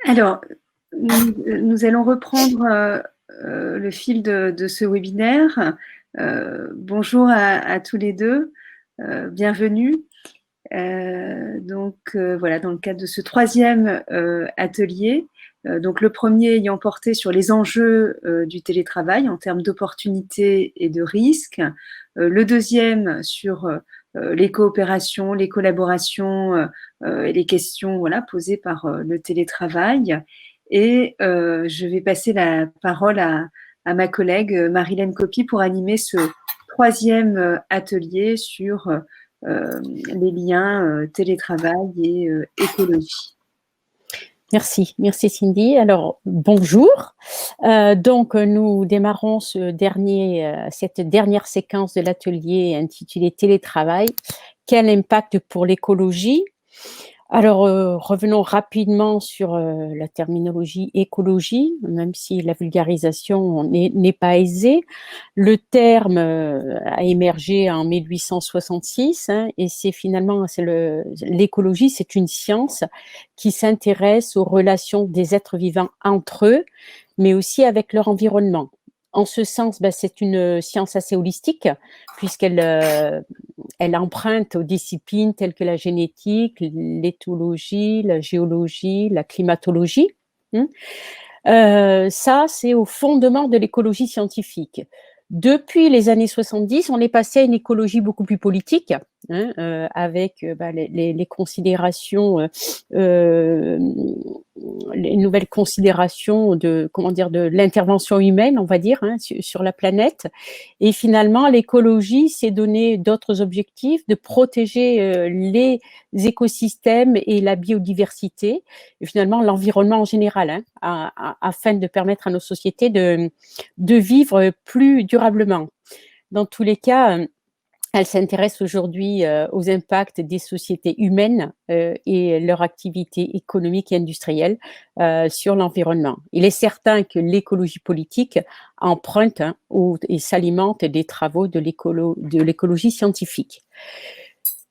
Alors, nous allons reprendre le fil de ce webinaire. Bonjour à tous les deux, bienvenue. Voilà, dans le cadre de ce troisième atelier, donc le premier ayant porté sur les enjeux du télétravail en termes d'opportunités et de risques, le deuxième sur les coopérations, les collaborations et les questions voilà, posées par le télétravail. Et je vais passer la parole à ma collègue Marilène Copy pour animer ce troisième atelier sur les liens télétravail et écologie. Merci Cindy. Alors bonjour. Donc nous démarrons cette dernière séquence de l'atelier intitulé Télétravail. Quel impact pour l'écologie? Alors, revenons rapidement sur la terminologie écologie, même si la vulgarisation n'est pas aisée. Le terme a émergé en 1866 et c'est finalement l'écologie, c'est une science qui s'intéresse aux relations des êtres vivants entre eux, mais aussi avec leur environnement. En ce sens, c'est une science assez holistique, puisqu'elle elle emprunte aux disciplines telles que la génétique, l'éthologie, la géologie, la climatologie. Ça, c'est au fondement de l'écologie scientifique. Depuis les années 70, on est passé à une écologie beaucoup plus politique, avec les considérations, les nouvelles considérations de l'intervention humaine, on va dire, sur la planète. Et finalement, l'écologie s'est donné d'autres objectifs, de protéger les écosystèmes et la biodiversité, et finalement l'environnement en général, afin de permettre à nos sociétés de vivre plus durablement. Dans tous les cas, elle s'intéresse aujourd'hui aux impacts des sociétés humaines et leur activité économique et industrielle sur l'environnement. Il est certain que l'écologie politique emprunte et s'alimente des travaux de l'écologie scientifique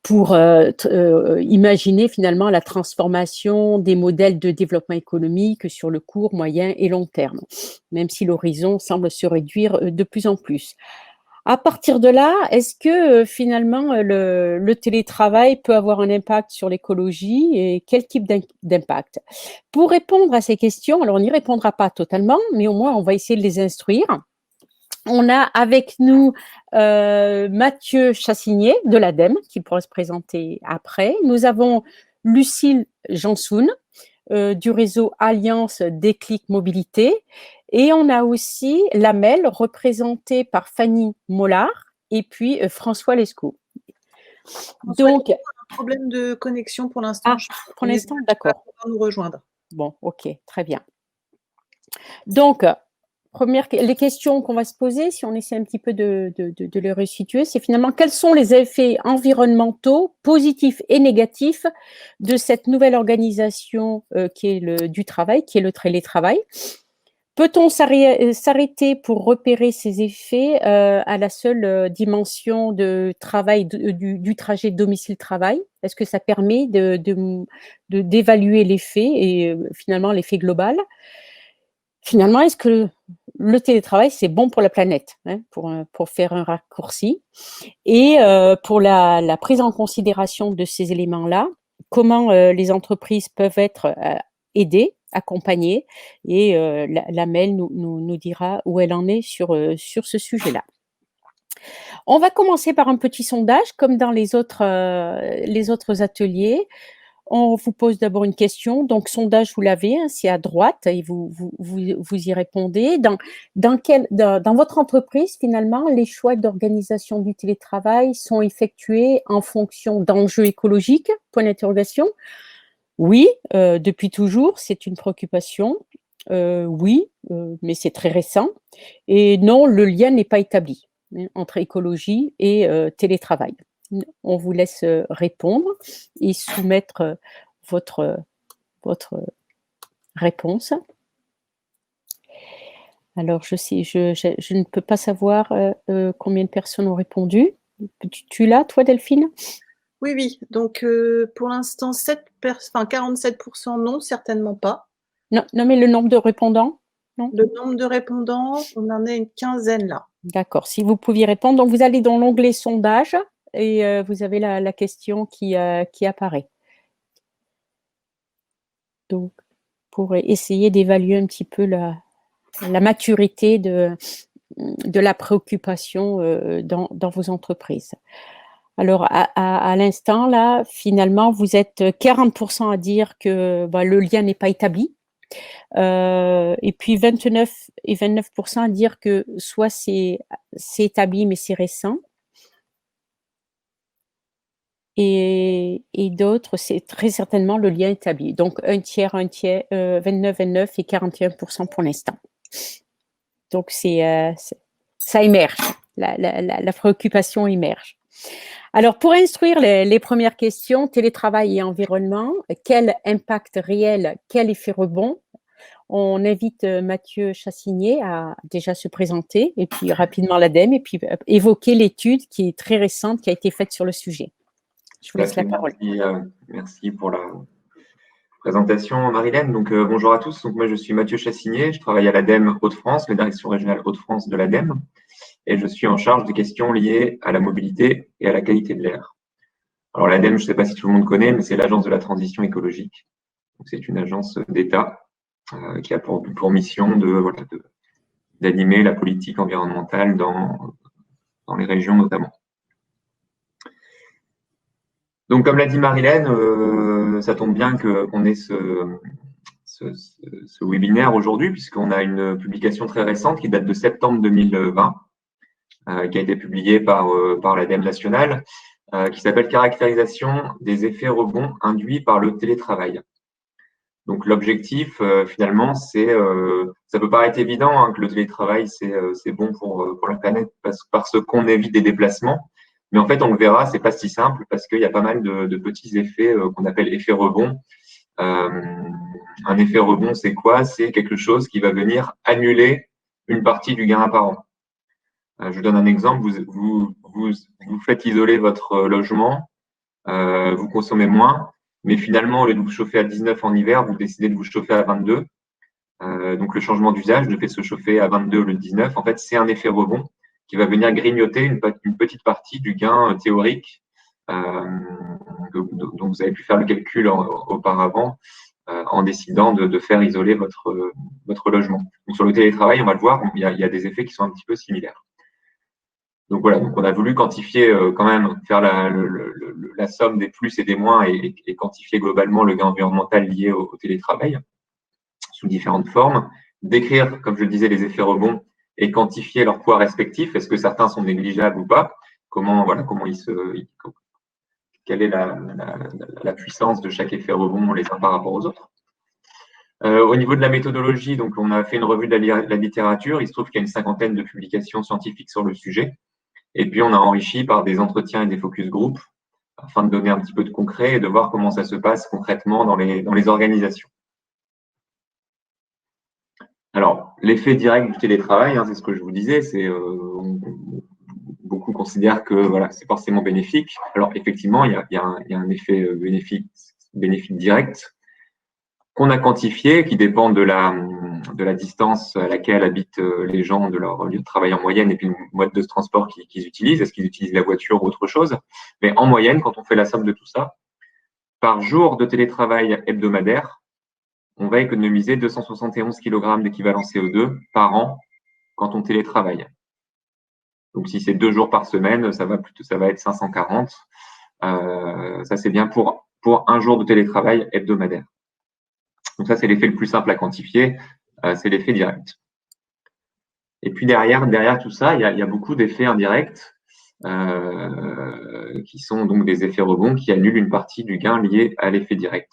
pour imaginer finalement la transformation des modèles de développement économique sur le court, moyen et long terme, même si l'horizon semble se réduire de plus en plus. À partir de là, est-ce que finalement le télétravail peut avoir un impact sur l'écologie et quel type d'impact? Pour répondre à ces questions, alors on n'y répondra pas totalement, mais au moins on va essayer de les instruire. On a avec nous Mathieu Chassigné de l'ADEME, qui pourra se présenter après. Nous avons Lucille Jansoun du réseau Alliance Déclic Mobilité. Et on a aussi l'AMEL, représentée par Fanny Mollard et puis François Lescaut. Donc, un problème de connexion pour l'instant. Pour l'instant, d'accord. Nous rejoindre. Bon, ok, très bien. Donc, les questions qu'on va se poser, si on essaie un petit peu de les resituer, c'est finalement quels sont les effets environnementaux positifs et négatifs de cette nouvelle organisation qui est du travail, qui est le télétravail. Peut-on s'arrêter pour repérer ces effets à la seule dimension de travail du trajet domicile-travail? Est-ce que ça permet d'évaluer l'effet et finalement l'effet global? Finalement, est-ce que le télétravail, c'est bon pour la planète, pour faire un raccourci? Et pour la prise en considération de ces éléments-là, comment les entreprises peuvent être aidées, accompagnées, et l'AMEL nous dira où elle en est sur ce sujet-là. On va commencer par un petit sondage, comme dans les autres ateliers. On vous pose d'abord une question. Donc, sondage, vous l'avez, c'est à droite et vous y répondez. Dans votre entreprise, finalement, les choix d'organisation du télétravail sont effectués en fonction d'enjeux écologiques? Point d'interrogation. Oui, depuis toujours, c'est une préoccupation. Oui, mais c'est très récent. Et non, le lien n'est pas établi entre écologie et télétravail. On vous laisse répondre et soumettre votre réponse. Alors, je ne peux pas savoir combien de personnes ont répondu. Tu l'as, toi, Delphine? Oui. Donc, pour l'instant, 47% non, certainement pas. Non, mais le nombre de répondants? Non. Le nombre de répondants, on en est une quinzaine là. D'accord. Si vous pouviez répondre, donc vous allez dans l'onglet sondage et vous avez la question qui apparaît. Donc, pour essayer d'évaluer un petit peu la maturité de la préoccupation dans vos entreprises. Alors, à l'instant, là, finalement, vous êtes 40% à dire que le lien n'est pas établi. Et puis 29% à dire que soit c'est établi, mais c'est récent. Et d'autres, c'est très certainement le lien établi. Donc, un tiers, 29 et 41% pour l'instant. Donc, ça émerge, la préoccupation émerge. Alors, pour instruire les premières questions, télétravail et environnement, quel impact réel, quel effet rebond? On invite Mathieu Chassinier à déjà se présenter et puis rapidement l'ADEME et puis évoquer l'étude qui est très récente, qui a été faite sur le sujet. Je vous laisse la parole. Merci pour la présentation, Marilène. Donc, bonjour à tous. Donc, moi, je suis Mathieu Chassinier. Je travaille à l'ADEME Hauts-de-France, la direction régionale Hauts-de-France de l'ADEME. Et je suis en charge des questions liées à la mobilité et à la qualité de l'air. Alors, l'ADEME, je ne sais pas si tout le monde connaît, mais c'est l'Agence de la transition écologique. C'est une agence d'État qui a pour mission d'animer la politique environnementale dans les régions notamment. Donc, comme l'a dit Marilène, ça tombe bien qu'on ait ce webinaire aujourd'hui, puisqu'on a une publication très récente qui date de septembre 2020, qui a été publiée par l'ADEME nationale, qui s'appelle « Caractérisation des effets rebonds induits par le télétravail ». Donc, l'objectif, finalement, c'est, ça peut paraître évident que le télétravail, c'est bon pour la planète parce qu'on évite des déplacements. Mais en fait, on le verra, c'est pas si simple parce qu'il y a pas mal de petits effets qu'on appelle effets rebonds. Un effet rebond, c'est quoi? C'est quelque chose qui va venir annuler une partie du gain apparent. Je vous donne un exemple. Vous faites isoler votre logement, vous consommez moins, mais finalement, au lieu de vous chauffer à 19 en hiver, vous décidez de vous chauffer à 22. Donc, le changement d'usage, de fait se chauffer à 22 au lieu de 19, en fait, c'est un effet rebond qui va venir grignoter une petite partie du gain théorique dont vous avez pu faire le calcul auparavant en décidant de faire isoler votre logement. Donc, sur le télétravail, on va le voir, il y a des effets qui sont un petit peu similaires. Donc voilà, donc on a voulu quantifier quand même, faire la somme des plus et des moins et quantifier globalement le gain environnemental lié au télétravail sous différentes formes, décrire, comme je le disais, les effets rebonds et quantifier leur poids respectif. Est-ce que certains sont négligeables ou pas? Quelle est la puissance de chaque effet rebond les uns par rapport aux autres? Au niveau de la méthodologie, donc on a fait une revue de la littérature. Il se trouve qu'il y a une 50aine de publications scientifiques sur le sujet. Et puis, on a enrichi par des entretiens et des focus group afin de donner un petit peu de concret et de voir comment ça se passe concrètement dans les organisations. Alors, l'effet direct du télétravail, c'est ce que je vous disais, beaucoup considèrent que voilà, c'est forcément bénéfique. Alors, effectivement, il y a un effet bénéfique direct qu'on a quantifié, qui dépend de la distance à laquelle habitent les gens de leur lieu de travail en moyenne et puis le mode de transport qu'ils utilisent. Est-ce qu'ils utilisent la voiture ou autre chose? Mais en moyenne, quand on fait la somme de tout ça, par jour de télétravail hebdomadaire, on va économiser 271 kg d'équivalent CO2 par an quand on télétravaille. Donc, si c'est 2 jours par semaine, ça va être 540. Ça, c'est bien pour un jour de télétravail hebdomadaire. Donc, ça, c'est l'effet le plus simple à quantifier. C'est l'effet direct. Et puis, derrière tout ça, il y a beaucoup d'effets indirects qui sont donc des effets rebonds qui annulent une partie du gain lié à l'effet direct.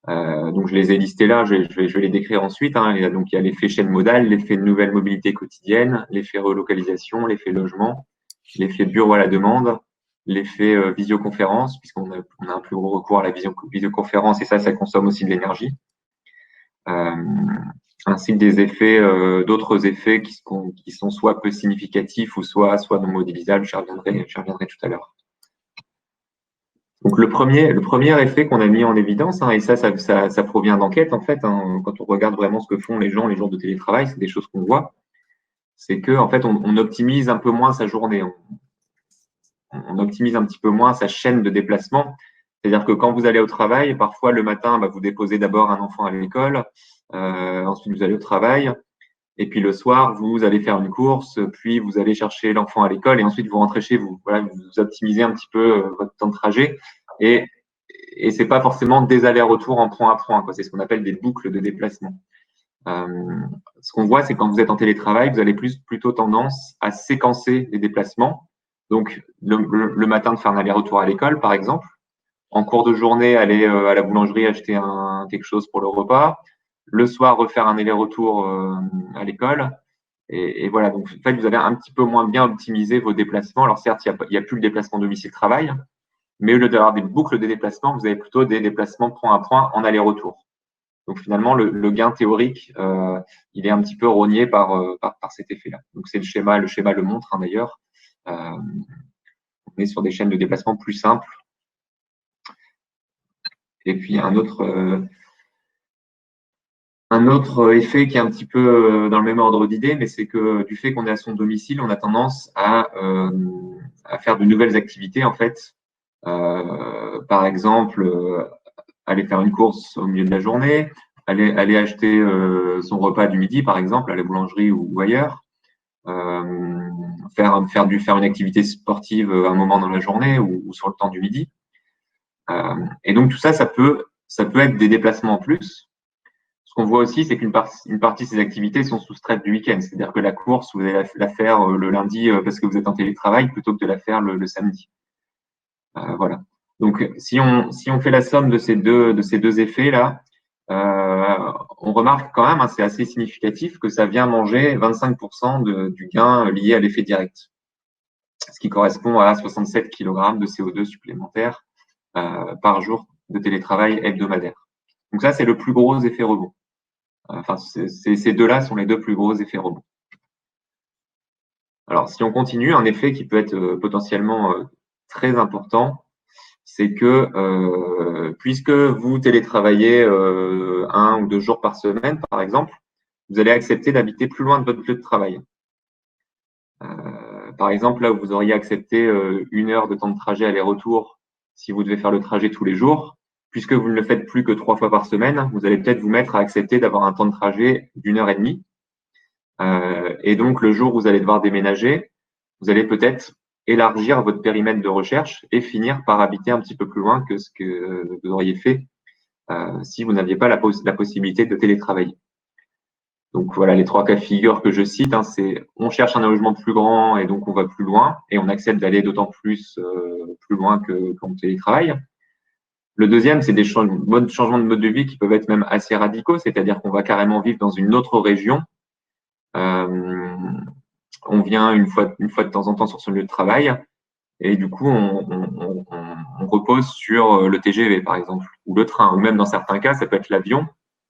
Donc, je les ai listés là, je vais les décrire ensuite. Donc, il y a l'effet chaîne modale, l'effet de nouvelle mobilité quotidienne, l'effet relocalisation, l'effet logement, l'effet bureau à la demande, l'effet visioconférence, puisqu'on a un plus gros recours à la visioconférence et ça consomme aussi de l'énergie. Ainsi que des effets, d'autres effets qui sont soit peu significatifs ou soit non modélisables. J'y reviendrai tout à l'heure. Donc le premier effet qu'on a mis en évidence, hein, et ça provient d'enquêtes en fait, hein, quand on regarde vraiment ce que font les gens les jours de télétravail, c'est des choses qu'on voit, c'est que en fait on optimise un peu moins sa journée, on optimise un petit peu moins sa chaîne de déplacement. C'est-à-dire que quand vous allez au travail, parfois le matin, vous déposez d'abord un enfant à l'école, ensuite vous allez au travail, et puis le soir, vous allez faire une course, puis vous allez chercher l'enfant à l'école, et ensuite vous rentrez chez vous. Voilà, vous optimisez un petit peu votre temps de trajet, et c'est pas forcément des allers-retours en point à point, quoi. C'est ce qu'on appelle des boucles de déplacement. Ce qu'on voit, c'est quand vous êtes en télétravail, vous avez plutôt tendance à séquencer les déplacements. Donc, le matin, de faire un aller-retour à l'école, par exemple. En cours de journée, aller à la boulangerie acheter quelque chose pour le repas. Le soir, refaire un aller-retour à l'école. Et voilà, donc en fait, vous avez un petit peu moins bien optimisé vos déplacements. Alors certes, il n'y a plus le déplacement domicile-travail, mais au lieu d'avoir des boucles de déplacement, vous avez plutôt des déplacements point à point en aller-retour. Donc finalement, le gain théorique, il est un petit peu rogné par cet effet-là. Donc c'est le schéma le montre, hein, d'ailleurs. On est sur des chaînes de déplacement plus simples. Et puis un autre effet qui est un petit peu dans le même ordre d'idée, mais c'est que du fait qu'on est à son domicile, on a tendance à faire de nouvelles activités en fait. Par exemple, aller faire une course au milieu de la journée, aller acheter son repas du midi, par exemple, à la boulangerie ou ailleurs, faire une activité sportive à un moment dans la journée ou sur le temps du midi. Et donc tout ça, ça peut être des déplacements en plus. Ce qu'on voit aussi, c'est qu'une partie de ces activités sont soustraites du week-end. C'est-à-dire que la course, vous allez la faire le lundi parce que vous êtes en télétravail plutôt que de la faire le samedi. Voilà. Donc, si on fait la somme de ces deux effets-là, on remarque quand même, hein, c'est assez significatif, que ça vient manger 25% du gain lié à l'effet direct, ce qui correspond à 67 kg de CO2 supplémentaires par jour de télétravail hebdomadaire. Donc ça, c'est le plus gros effet rebond. Enfin, ces deux-là sont les deux plus gros effets rebond. Alors, si on continue, un effet qui peut être potentiellement très important, c'est que puisque vous télétravaillez 1 ou 2 jours par semaine, par exemple, vous allez accepter d'habiter plus loin de votre lieu de travail. Par exemple, là où vous auriez accepté 1 heure de temps de trajet aller-retour si vous devez faire le trajet tous les jours, puisque vous ne le faites plus que 3 fois par semaine, vous allez peut-être vous mettre à accepter d'avoir un temps de trajet d'1h30. Et donc, le jour où vous allez devoir déménager, vous allez peut-être élargir votre périmètre de recherche et finir par habiter un petit peu plus loin que ce que vous auriez fait si vous n'aviez pas la possibilité de télétravailler. Donc voilà les 3 cas de figure que je cite, hein, c'est on cherche un logement plus grand et donc on va plus loin et on accepte d'aller d'autant plus loin que quand on télétravaille. Le deuxième, c'est des changements de mode de vie qui peuvent être même assez radicaux, c'est-à-dire qu'on va carrément vivre dans une autre région. On vient une fois de temps en temps sur son lieu de travail et du coup, on repose sur le TGV, par exemple, ou le train, ou même dans certains cas, ça peut être l'avion.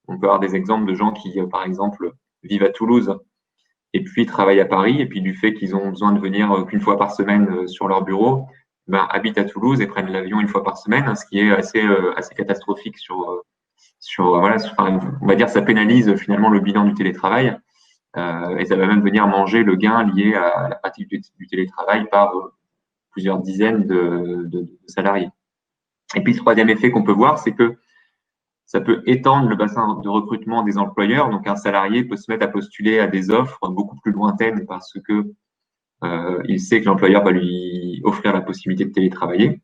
On peut avoir des exemples de gens qui, par exemple, vivent à Toulouse et puis travaillent à Paris, et puis du fait qu'ils ont besoin de venir qu'une fois par semaine sur leur bureau, habitent à Toulouse et prennent l'avion 1 fois par semaine, ce qui est assez catastrophique voilà, on va dire, ça pénalise finalement le bilan du télétravail, et ça va même venir manger le gain lié à la pratique du télétravail par plusieurs dizaines de salariés. Et puis le troisième effet qu'on peut voir, c'est que ça peut étendre le bassin de recrutement des employeurs. Donc un salarié peut se mettre à postuler à des offres beaucoup plus lointaines parce que il sait que l'employeur va lui offrir la possibilité de télétravailler.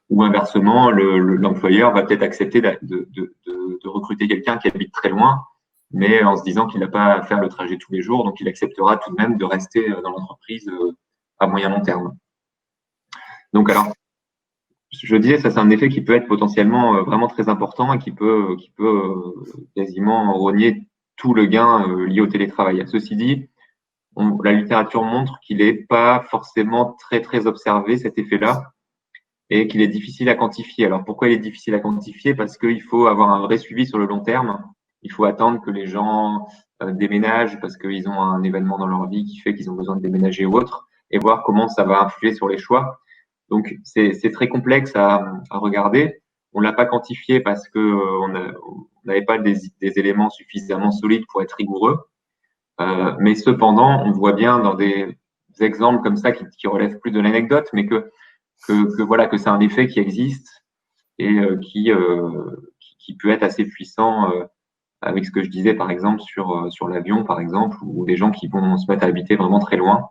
Ou inversement, l'employeur va peut-être accepter de recruter quelqu'un qui habite très loin, mais en se disant qu'il n'a pas à faire le trajet tous les jours, donc il acceptera tout de même de rester dans l'entreprise à moyen long terme. Donc alors, je disais, ça c'est un effet qui peut être potentiellement vraiment très important et qui peut quasiment rogner tout le gain lié au télétravail. Ceci dit, la littérature montre qu'il n'est pas forcément très très observé cet effet-là et qu'il est difficile à quantifier. Alors pourquoi il est difficile à quantifier? Parce qu'il faut avoir un vrai suivi sur le long terme. Il faut attendre que les gens déménagent parce qu'ils ont un événement dans leur vie qui fait qu'ils ont besoin de déménager ou autre et voir comment ça va influer sur les choix. Donc, c'est très complexe à regarder. On l'a pas quantifié parce que on n'avait pas des éléments suffisamment solides pour être rigoureux. Mais cependant, on voit bien dans des exemples comme ça qui relèvent plus de l'anecdote, mais que voilà, que c'est un effet qui existe et qui peut être assez puissant avec ce que je disais, par exemple, sur l'avion, par exemple, ou des gens qui vont se mettre à habiter vraiment très loin,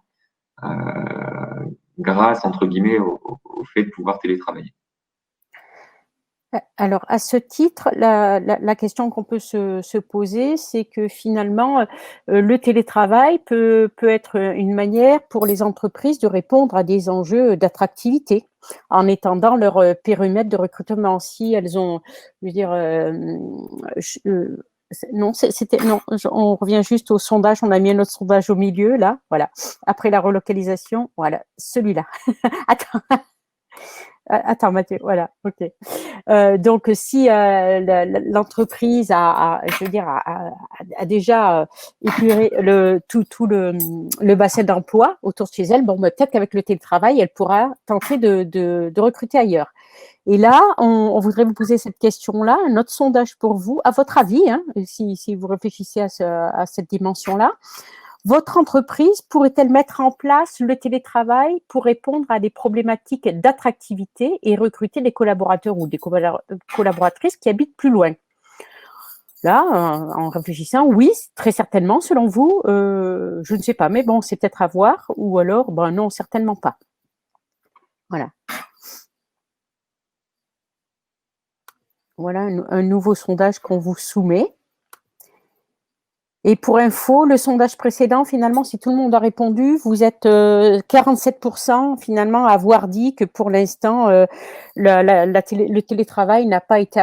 grâce, entre guillemets, au fait de pouvoir télétravailler. Alors, à ce titre, la question qu'on peut se poser, c'est que finalement, le télétravail peut être une manière pour les entreprises de répondre à des enjeux d'attractivité en étendant leur périmètre de recrutement. Si elles ont, je veux dire, non, on revient juste au sondage, on a mis un autre sondage au milieu, là, voilà. Après la relocalisation, voilà, celui-là. Attends, Mathieu, voilà, ok. Donc, si l'entreprise je veux dire, a déjà épuré tout le bassin d'emploi autour de chez elle, bon, peut-être qu'avec le télétravail, elle pourra tenter de recruter ailleurs. Et là, on voudrait vous poser cette question-là, un autre sondage pour vous. À votre avis, hein, si vous réfléchissez à cette dimension-là, votre entreprise pourrait-elle mettre en place le télétravail pour répondre à des problématiques d'attractivité et recruter des collaborateurs ou des collaboratrices qui habitent plus loin? Là, en réfléchissant, oui, très certainement, selon vous, je ne sais pas, mais bon, c'est peut-être à voir, ou alors, ben non, certainement pas. Voilà. Voilà un nouveau sondage qu'on vous soumet. Et pour info, le sondage précédent, finalement, si tout le monde a répondu, vous êtes 47% finalement à avoir dit que pour l'instant, le télétravail n'a pas été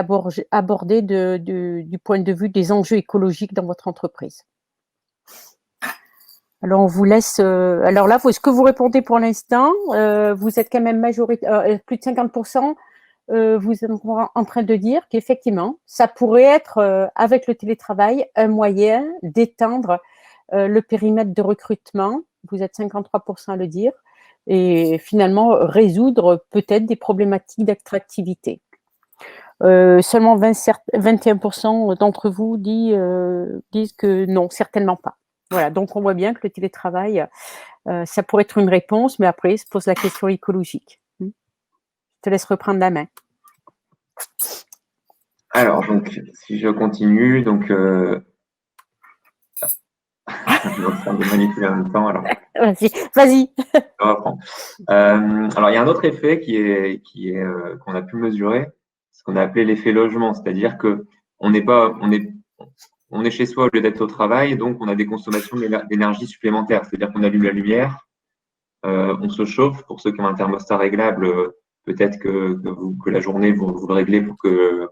abordé du point de vue des enjeux écologiques dans votre entreprise. Alors, on vous laisse… alors là, ce que vous répondez pour l'instant, vous êtes quand même plus de 50%. Vous êtes en train de dire qu'effectivement, ça pourrait être, avec le télétravail, un moyen d'étendre le périmètre de recrutement. Vous êtes 53% à le dire. Et finalement, résoudre peut-être des problématiques d'attractivité. Seulement 21% d'entre vous disent que non, certainement pas. Voilà, donc on voit bien que le télétravail, ça pourrait être une réponse, mais après, se pose la question écologique. Je te laisse reprendre la main. Alors, donc, si je continue, donc, je suis en train de manipuler en même temps, alors. Vas-y. Alors, il y a un autre effet qu'on a pu mesurer, ce qu'on a appelé l'effet logement, c'est-à-dire que on est chez soi au lieu d'être au travail, donc on a des consommations d'énergie supplémentaires, c'est-à-dire qu'on allume la lumière, on se chauffe. Pour ceux qui ont un thermostat réglable, peut-être que la journée, vous le réglez pour que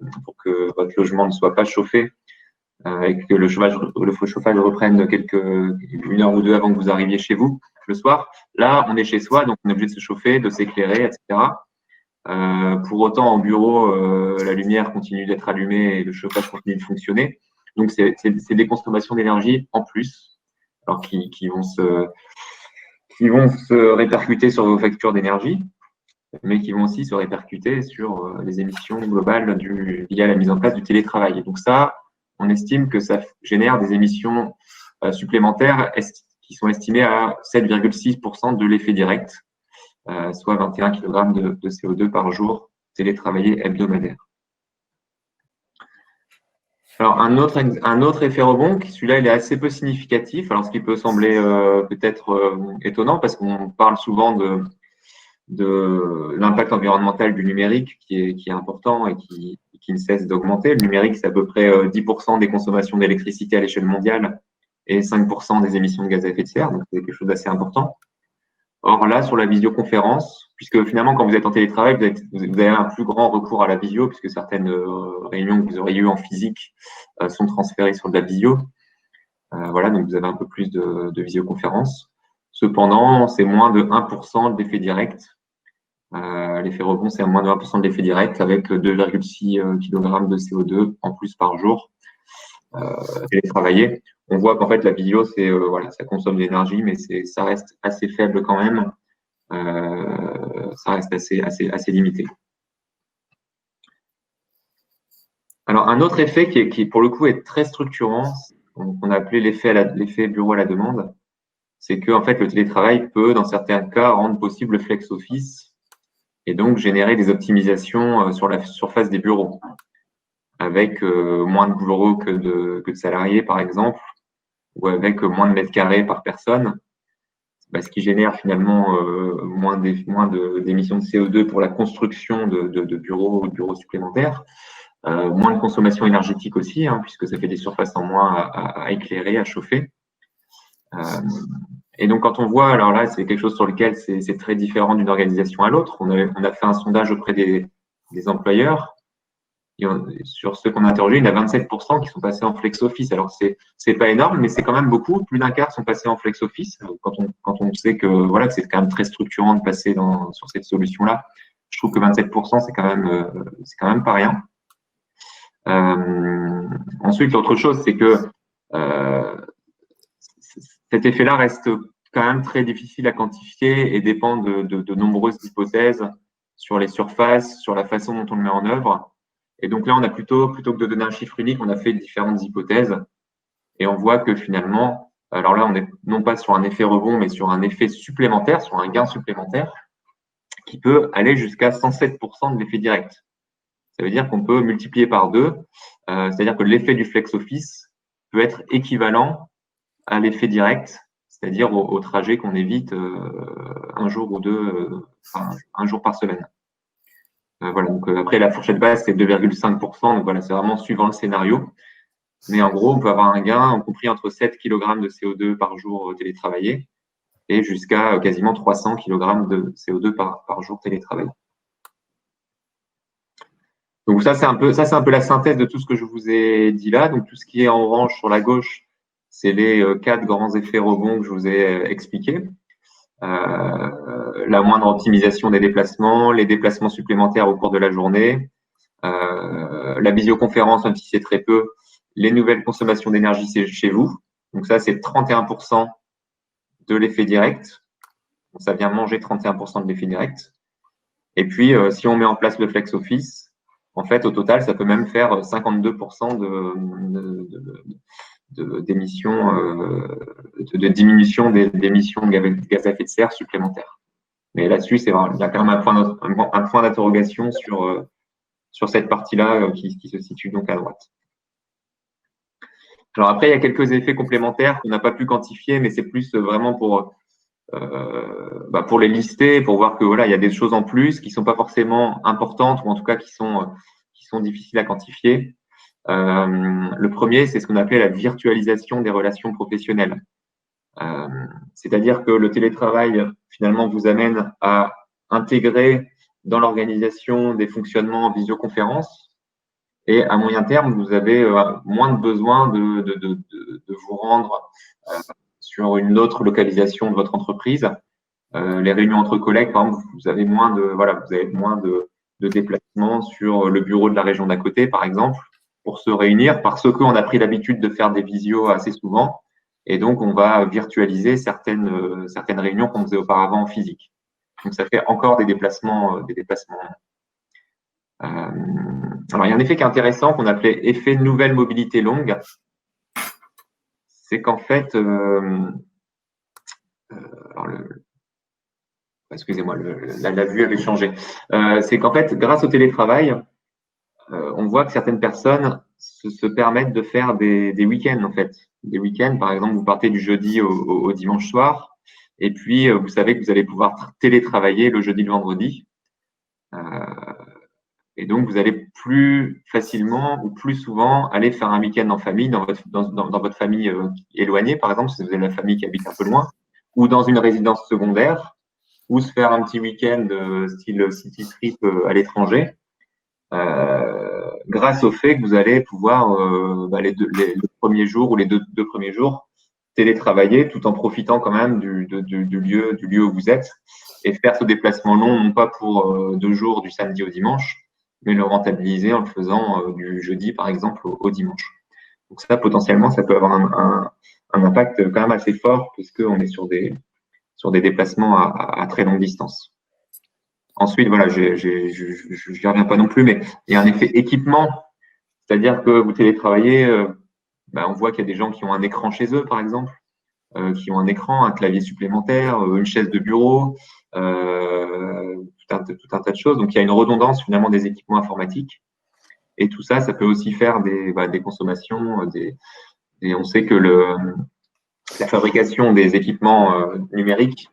votre logement ne soit pas chauffé et que le chauffage reprenne une heure ou deux avant que vous arriviez chez vous le soir. Là, on est chez soi, donc on est obligé de se chauffer, de s'éclairer, etc. Pour autant, en bureau, la lumière continue d'être allumée et le chauffage continue de fonctionner. Donc, c'est des consommations d'énergie en plus, alors qui vont se répercuter sur vos factures d'énergie, mais qui vont aussi se répercuter sur les émissions globales liées à la mise en place du télétravail. Et donc ça, on estime que ça génère des émissions supplémentaires qui sont estimées à 7,6% de l'effet direct, soit 21 kg de CO2 par jour télétravaillé hebdomadaire. Alors, un autre effet rebond, celui-là, il est assez peu significatif, alors ce qui peut sembler peut-être étonnant, parce qu'on parle souvent de l'impact environnemental du numérique qui est important et qui ne cesse d'augmenter. Le numérique, c'est à peu près 10% des consommations d'électricité à l'échelle mondiale et 5% des émissions de gaz à effet de serre, donc c'est quelque chose d'assez important. Or là, sur la visioconférence, puisque finalement, quand vous êtes en télétravail, vous avez un plus grand recours à la visio, puisque certaines réunions que vous auriez eues en physique sont transférées sur de la visio. Voilà, donc vous avez un peu plus de visioconférence. Cependant, c'est moins de 1% d'effet direct. L'effet rebond, c'est à moins de 1% de l'effet direct, avec 2,6 kg de CO2 en plus par jour télétravaillé. On voit qu'en fait, la vidéo, voilà, ça consomme de l'énergie, mais ça reste assez faible quand même. ça reste assez limité. Alors, un autre effet qui pour le coup, est très structurant, qu'on a appelé l'effet bureau à la demande, c'est que en fait, le télétravail peut, dans certains cas, rendre possible le flex office et donc générer des optimisations sur la surface des bureaux, avec moins de bureaux que de salariés, par exemple, ou avec moins de mètres carrés par personne, ce qui génère finalement moins d'émissions de CO2 pour la construction de bureaux supplémentaires. Moins de consommation énergétique aussi, puisque ça fait des surfaces en moins à éclairer, à chauffer. Et donc, quand on voit, alors là, c'est quelque chose sur lequel c'est très différent d'une organisation à l'autre. On a fait un sondage auprès des employeurs. Sur ceux qu'on a interrogés, il y en a 27% qui sont passés en flex office. Alors, c'est pas énorme, mais c'est quand même beaucoup. Plus d'un quart sont passés en flex office. Quand on sait que voilà, que c'est quand même très structurant de passer sur cette solution-là, je trouve que 27%, c'est quand même pas rien. Ensuite, l'autre chose, c'est que cet effet-là reste quand même très difficile à quantifier et dépend de nombreuses hypothèses sur les surfaces, sur la façon dont on le met en œuvre. Et donc là, on a plutôt que de donner un chiffre unique, on a fait différentes hypothèses et on voit que finalement, alors là, on n'est non pas sur un effet rebond, mais sur un effet supplémentaire, sur un gain supplémentaire qui peut aller jusqu'à 107% de l'effet direct. Ça veut dire qu'on peut multiplier par 2, c'est-à-dire que l'effet du flex office peut être équivalent à l'effet direct, c'est-à-dire au trajet qu'on évite un jour ou deux, un jour par semaine. Voilà, donc après la fourchette basse c'est 2,5%, donc voilà, c'est vraiment suivant le scénario. Mais en gros, on peut avoir un gain compris entre 7 kg de CO2 par jour télétravaillé et jusqu'à quasiment 300 kg de CO2 par jour télétravaillé. Donc ça c'est un peu la synthèse de tout ce que je vous ai dit là. Donc tout ce qui est en orange sur la gauche, c'est les 4 grands effets rebonds que je vous ai expliqués. La moindre optimisation des déplacements, les déplacements supplémentaires au cours de la journée, la visioconférence, même si c'est très peu, les nouvelles consommations d'énergie chez vous. Donc ça, c'est 31% de l'effet direct. Donc ça vient manger 31% de l'effet direct. Et puis, si on met en place le Flex Office, en fait, au total, ça peut même faire 52% d'émissions, de diminution d'émissions de gaz à effet de serre supplémentaires. Mais là-dessus, il y a quand même un point d'interrogation sur cette partie-là qui se situe donc à droite. Alors après, il y a quelques effets complémentaires qu'on n'a pas pu quantifier, mais c'est plus vraiment pour les lister, pour voir que voilà, il y a des choses en plus qui sont pas forcément importantes ou en tout cas qui sont difficiles à quantifier. Le premier, c'est ce qu'on appelait la virtualisation des relations professionnelles. C'est-à-dire que le télétravail, finalement, vous amène à intégrer dans l'organisation des fonctionnements en visioconférence. Et à moyen terme, vous avez moins de besoin de vous rendre sur une autre localisation de votre entreprise. Les réunions entre collègues, par exemple, vous avez moins de déplacements sur le bureau de la région d'à côté, par exemple, pour se réunir, parce qu'on a pris l'habitude de faire des visios assez souvent. Et donc, on va virtualiser certaines réunions qu'on faisait auparavant en physique. Donc, ça fait encore des déplacements. Alors, il y a un effet qui est intéressant qu'on appelait effet nouvelle mobilité longue. C'est qu'en fait, excusez-moi, la vue avait changé. C'est qu'en fait, grâce au télétravail, on voit que certaines personnes se permettent de faire des week-ends, en fait. Des week-ends, par exemple, vous partez du jeudi au dimanche soir, et puis vous savez que vous allez pouvoir télétravailler le jeudi, le vendredi. Et donc, vous allez plus facilement ou plus souvent aller faire un week-end en famille, dans votre famille éloignée, par exemple, si vous avez la famille qui habite un peu loin, ou dans une résidence secondaire, ou se faire un petit week-end style city trip à l'étranger, grâce au fait que vous allez pouvoir les premiers jours ou les deux premiers jours télétravailler tout en profitant quand même du lieu où vous êtes et faire ce déplacement long, non pas pour 2 jours du samedi au dimanche, mais le rentabiliser en le faisant du jeudi, par exemple, au dimanche. Donc ça, potentiellement, ça peut avoir un impact quand même assez fort puisqu'on est sur des déplacements à très longue distance. Ensuite, voilà, je n'y reviens pas non plus, mais il y a un effet équipement, c'est-à-dire que vous télétravaillez, on voit qu'il y a des gens qui ont un écran chez eux, par exemple, qui ont un écran, un clavier supplémentaire, une chaise de bureau, tout un tas de choses. Donc, il y a une redondance finalement des équipements informatiques. Et tout ça, ça peut aussi faire des consommations. On sait que la fabrication des équipements numériques,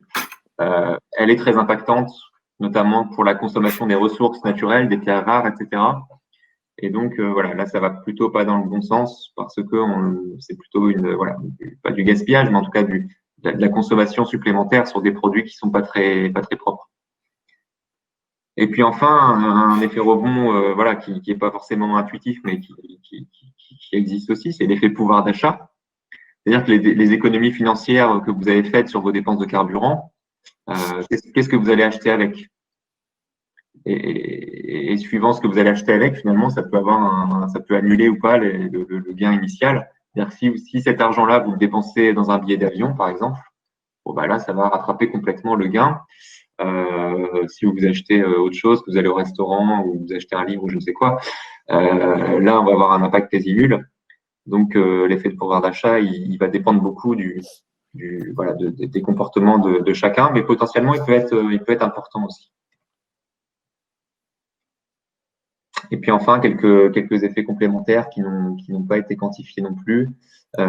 elle est très impactante, notamment pour la consommation des ressources naturelles, des terres rares, etc. Et donc, voilà, là, ça va plutôt pas dans le bon sens parce que c'est plutôt pas du gaspillage, mais en tout cas de la consommation supplémentaire sur des produits qui sont pas très propres. Et puis enfin, un effet rebond, voilà, qui est pas forcément intuitif, mais qui existe aussi, c'est l'effet pouvoir d'achat. C'est-à-dire que les économies financières que vous avez faites sur vos dépenses de carburant, qu'est-ce que vous allez acheter avec? Et suivant ce que vous allez acheter avec, finalement, ça peut annuler ou pas le gain initial. C'est-à-dire que si cet argent-là, vous le dépensez dans un billet d'avion, par exemple, bon, là, ça va rattraper complètement le gain. Si vous achetez autre chose, que vous allez au restaurant ou vous achetez un livre ou je ne sais quoi, là, on va avoir un impact quasi nul. Donc, l'effet de pouvoir d'achat, il va dépendre beaucoup des comportements de chacun, mais potentiellement, il peut être important aussi. Et puis enfin, quelques effets complémentaires qui n'ont pas été quantifiés non plus. Il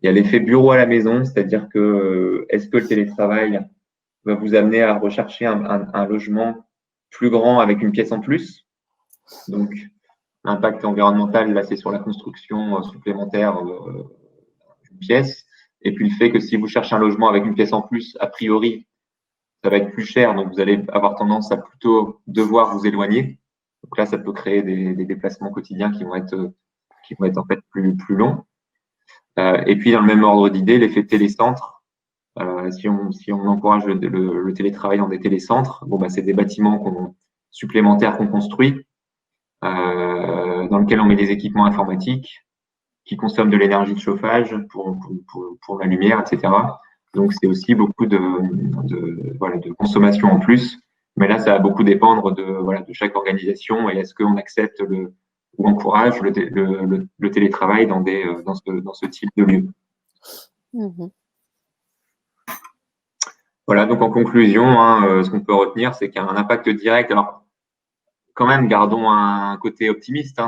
y a l'effet bureau à la maison, c'est-à-dire que est-ce que le télétravail va vous amener à rechercher un logement plus grand avec une pièce en plus? Donc, l'impact environnemental, là, c'est sur la construction supplémentaire d'une pièce. Et puis le fait que si vous cherchez un logement avec une pièce en plus, a priori, ça va être plus cher, donc vous allez avoir tendance à plutôt devoir vous éloigner. Donc là, ça peut créer des déplacements quotidiens qui vont être en fait plus longs. Et puis, dans le même ordre d'idée, l'effet télécentre. Si on encourage le télétravail dans des télécentres, c'est des bâtiments supplémentaires qu'on construit, dans lesquels on met des équipements informatiques qui consomment de l'énergie de chauffage pour la lumière, etc. Donc, c'est aussi beaucoup de consommation en plus. Mais là, ça va beaucoup dépendre de chaque organisation et est-ce qu'on accepte ou encourage le télétravail dans ce type de lieu. Mmh. Voilà, donc en conclusion, ce qu'on peut retenir, c'est qu'il y a un impact direct. Alors, quand même, gardons un côté optimiste.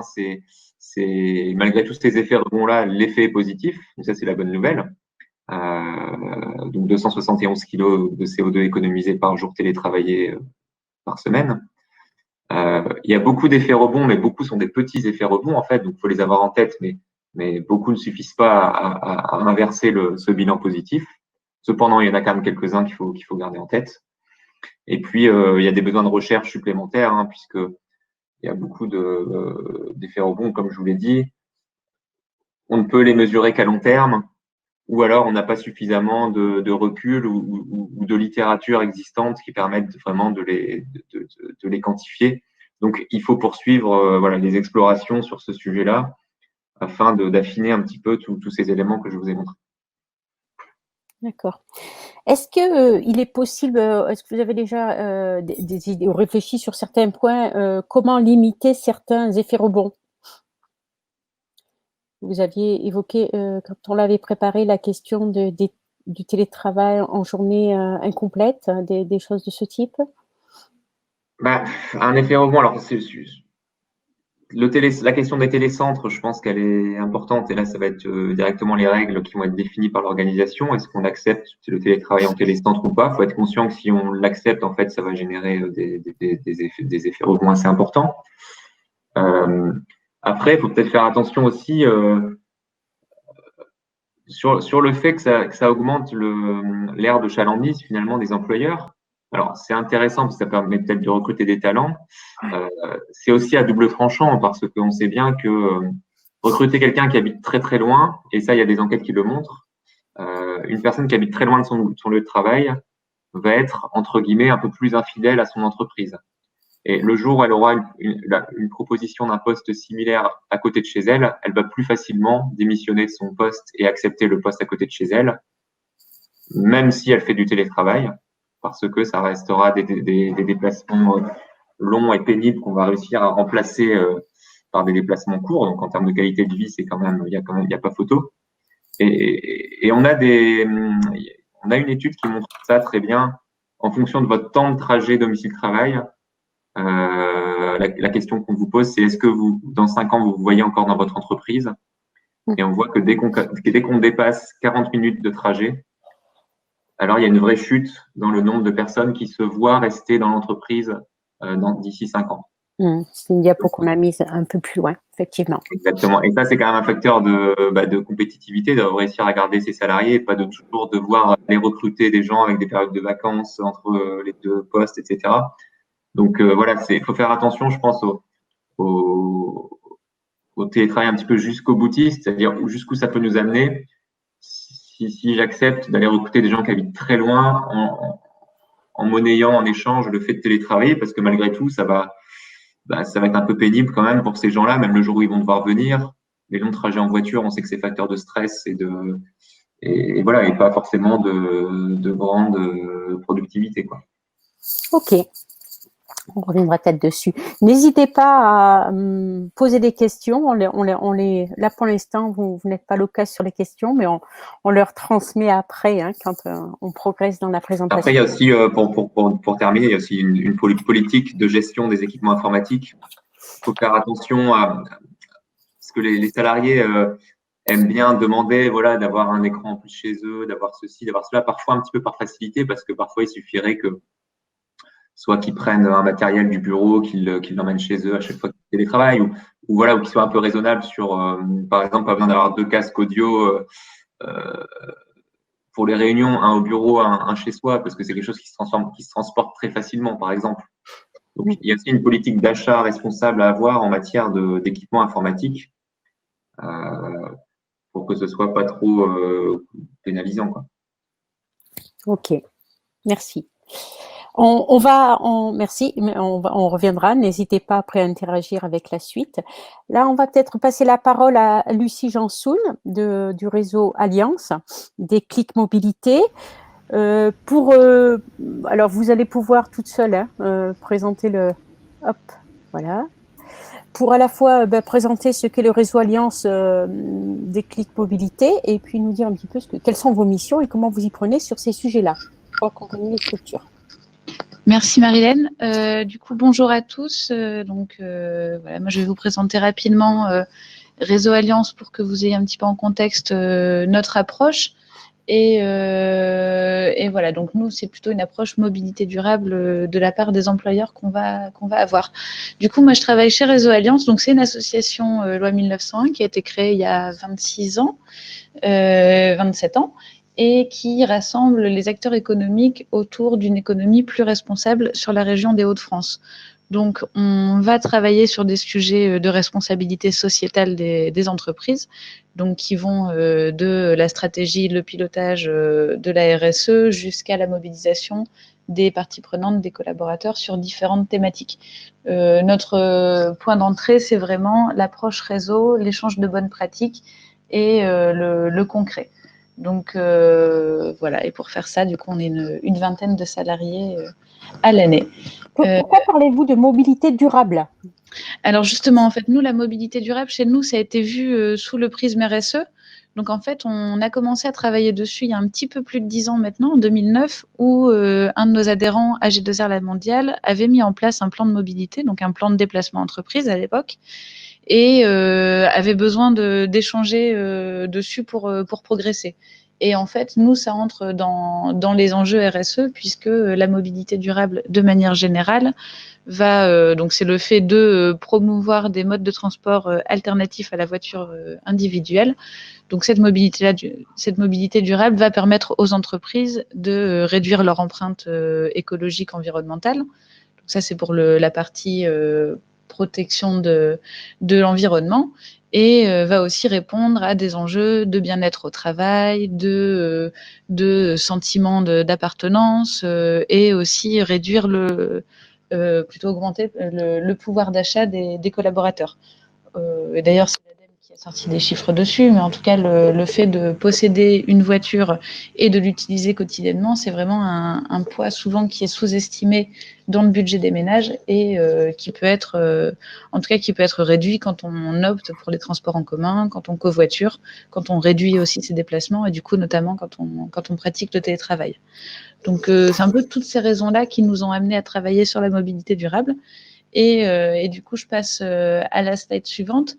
C'est malgré tous ces effets rebonds-là, l'effet est positif. Donc ça, c'est la bonne nouvelle. Donc 271 kg de CO2 économisés par jour télétravaillé par semaine. Il y a beaucoup d'effets rebonds, mais beaucoup sont des petits effets rebonds en fait. Donc il faut les avoir en tête, mais beaucoup ne suffisent pas à inverser ce bilan positif. Cependant, il y en a quand même quelques-uns qu'il faut garder en tête. Et puis il y a des besoins de recherche supplémentaires, puisque il y a beaucoup d'effets rebonds, comme je vous l'ai dit. On ne peut les mesurer qu'à long terme, ou alors on n'a pas suffisamment de recul ou de littérature existante qui permettent vraiment de les quantifier. Donc, il faut poursuivre les explorations sur ce sujet-là afin d'affiner un petit peu tous ces éléments que je vous ai montrés. D'accord. Est-ce que il est possible, est-ce que vous avez déjà des idées ou réfléchi sur certains points, comment limiter certains effets rebonds? Vous aviez évoqué, quand on l'avait préparé, la question du télétravail en journée incomplète, des choses de ce type? Un effet rebond, alors la question des télécentres, je pense qu'elle est importante et là, ça va être directement les règles qui vont être définies par l'organisation. Est-ce qu'on accepte le télétravail en télécentre ou pas? Il faut être conscient que si on l'accepte, en fait, ça va générer des effets rebonds assez importants. Après, il faut peut-être faire attention aussi sur le fait que ça augmente l'aire de chalandise finalement des employeurs. Alors, c'est intéressant parce que ça permet peut-être de recruter des talents. C'est aussi à double tranchant parce qu'on sait bien que recruter quelqu'un qui habite très très loin, et ça, il y a des enquêtes qui le montrent, une personne qui habite très loin de son lieu de travail va être, entre guillemets, un peu plus infidèle à son entreprise. Et le jour où elle aura une proposition d'un poste similaire à côté de chez elle, elle va plus facilement démissionner de son poste et accepter le poste à côté de chez elle, même si elle fait du télétravail. parce que ça restera des déplacements longs et pénibles qu'on va réussir à remplacer par des déplacements courts. Donc en termes de qualité de vie, il y a pas photo. Et on a une étude qui montre ça très bien. En fonction de votre temps de trajet domicile-travail, la question qu'on vous pose, c'est est-ce que dans 5 ans, vous vous voyez encore dans votre entreprise? Et on voit que dès qu'on dépasse 40 minutes de trajet, alors il y a une vraie chute dans le nombre de personnes qui se voient rester dans l'entreprise d'ici 5 ans. C'est une diapo qu'on a mise un peu plus loin, effectivement. Exactement. Et ça, c'est quand même un facteur de compétitivité, de réussir à garder ses salariés et pas de toujours devoir aller recruter des gens avec des périodes de vacances entre les 2 postes, etc. Donc voilà, faut faire attention, je pense, au télétravail un petit peu jusqu'au boutiste, c'est-à-dire jusqu'où ça peut nous amener. Si j'accepte d'aller recruter des gens qui habitent très loin en monnayant en échange le fait de télétravailler, parce que malgré tout, ça va être un peu pénible quand même pour ces gens-là, même le jour où ils vont devoir venir. Les longs trajets en voiture, on sait que c'est facteur de stress et voilà, et pas forcément de grande productivité, quoi. Ok. On reviendra peut-être dessus. N'hésitez pas à poser des questions. Là, pour l'instant, vous n'êtes pas loquace sur les questions, mais on leur transmet après, quand on progresse dans la présentation. Après, il y a aussi, pour terminer, il y a aussi une politique de gestion des équipements informatiques. Il faut faire attention parce que les salariés aiment bien demander, voilà, d'avoir un écran en plus chez eux, d'avoir ceci, d'avoir cela, parfois un petit peu par facilité, parce que parfois il suffirait que soit qu'ils prennent un matériel du bureau, qu'ils l'emmènent chez eux à chaque fois qu'ils télétravaillent, ou voilà, ou qu'ils soient un peu raisonnables sur, par exemple, pas besoin d'avoir 2 casques audio pour les réunions, un au bureau, un chez soi, parce que c'est quelque chose qui se transporte très facilement, par exemple. Donc, il y a aussi une politique d'achat responsable à avoir en matière d'équipement informatique pour que ce soit pas trop pénalisant, quoi. Ok, merci. Merci, mais on reviendra. N'hésitez pas après à interagir avec la suite. Là, on va peut-être passer la parole à Lucie Jansoun du réseau Alliance, des Clics Mobilité. Alors, vous allez pouvoir toute seule présenter voilà. Pour à la fois présenter ce qu'est le réseau Alliance des Clics Mobilité et puis nous dire un petit peu quelles sont vos missions et comment vous y prenez sur ces sujets-là pour accompagner les structures. Merci Marilène. Du coup, bonjour à tous. Voilà, moi je vais vous présenter rapidement Réseau Alliance pour que vous ayez un petit peu en contexte notre approche. Et voilà, donc nous, c'est plutôt une approche mobilité durable de la part des employeurs qu'on va avoir. Du coup, moi, je travaille chez Réseau Alliance. Donc, c'est une association loi 1901 qui a été créée il y a 27 ans. Et qui rassemble les acteurs économiques autour d'une économie plus responsable sur la région des Hauts-de-France. Donc, on va travailler sur des sujets de responsabilité sociétale des entreprises, donc qui vont de la stratégie, le pilotage de la RSE jusqu'à la mobilisation des parties prenantes, des collaborateurs sur différentes thématiques. Notre point d'entrée, c'est vraiment l'approche réseau, l'échange de bonnes pratiques et le concret. Donc voilà, et pour faire ça, du coup, on est une vingtaine de salariés à l'année. Pourquoi parlez-vous de mobilité durable ? Alors justement, en fait, nous, la mobilité durable, chez nous, ça a été vu sous le prisme RSE. Donc en fait, on a commencé à travailler dessus il y a un petit peu plus de 10 ans maintenant, en 2009, où un de nos adhérents, AG2R La Mondiale, avait mis en place un plan de mobilité, donc un plan de déplacement entreprise à l'époque, et avait besoin d'échanger dessus pour progresser. Et en fait, nous, ça entre dans les enjeux RSE, puisque la mobilité durable, de manière générale, donc c'est le fait de promouvoir des modes de transport alternatifs à la voiture individuelle. Donc cette mobilité durable va permettre aux entreprises de réduire leur empreinte écologique, environnementale. Donc ça, c'est pour la partie protection de l'environnement, et va aussi répondre à des enjeux de bien-être au travail, de sentiment d'appartenance, et aussi réduire plutôt augmenter le pouvoir d'achat des collaborateurs. Et d'ailleurs, c'est l'ADEME qui a sorti des chiffres dessus, mais en tout cas, le fait de posséder une voiture et de l'utiliser quotidiennement, c'est vraiment un poids souvent qui est sous-estimé dans le budget des ménages et qui peut être, en tout cas, qui peut être réduit quand on opte pour les transports en commun, quand on covoiture, quand on réduit aussi ses déplacements et du coup, notamment quand on pratique le télétravail. Donc, c'est un peu toutes ces raisons-là qui nous ont amenés à travailler sur la mobilité durable. Et du coup, je passe à la slide suivante.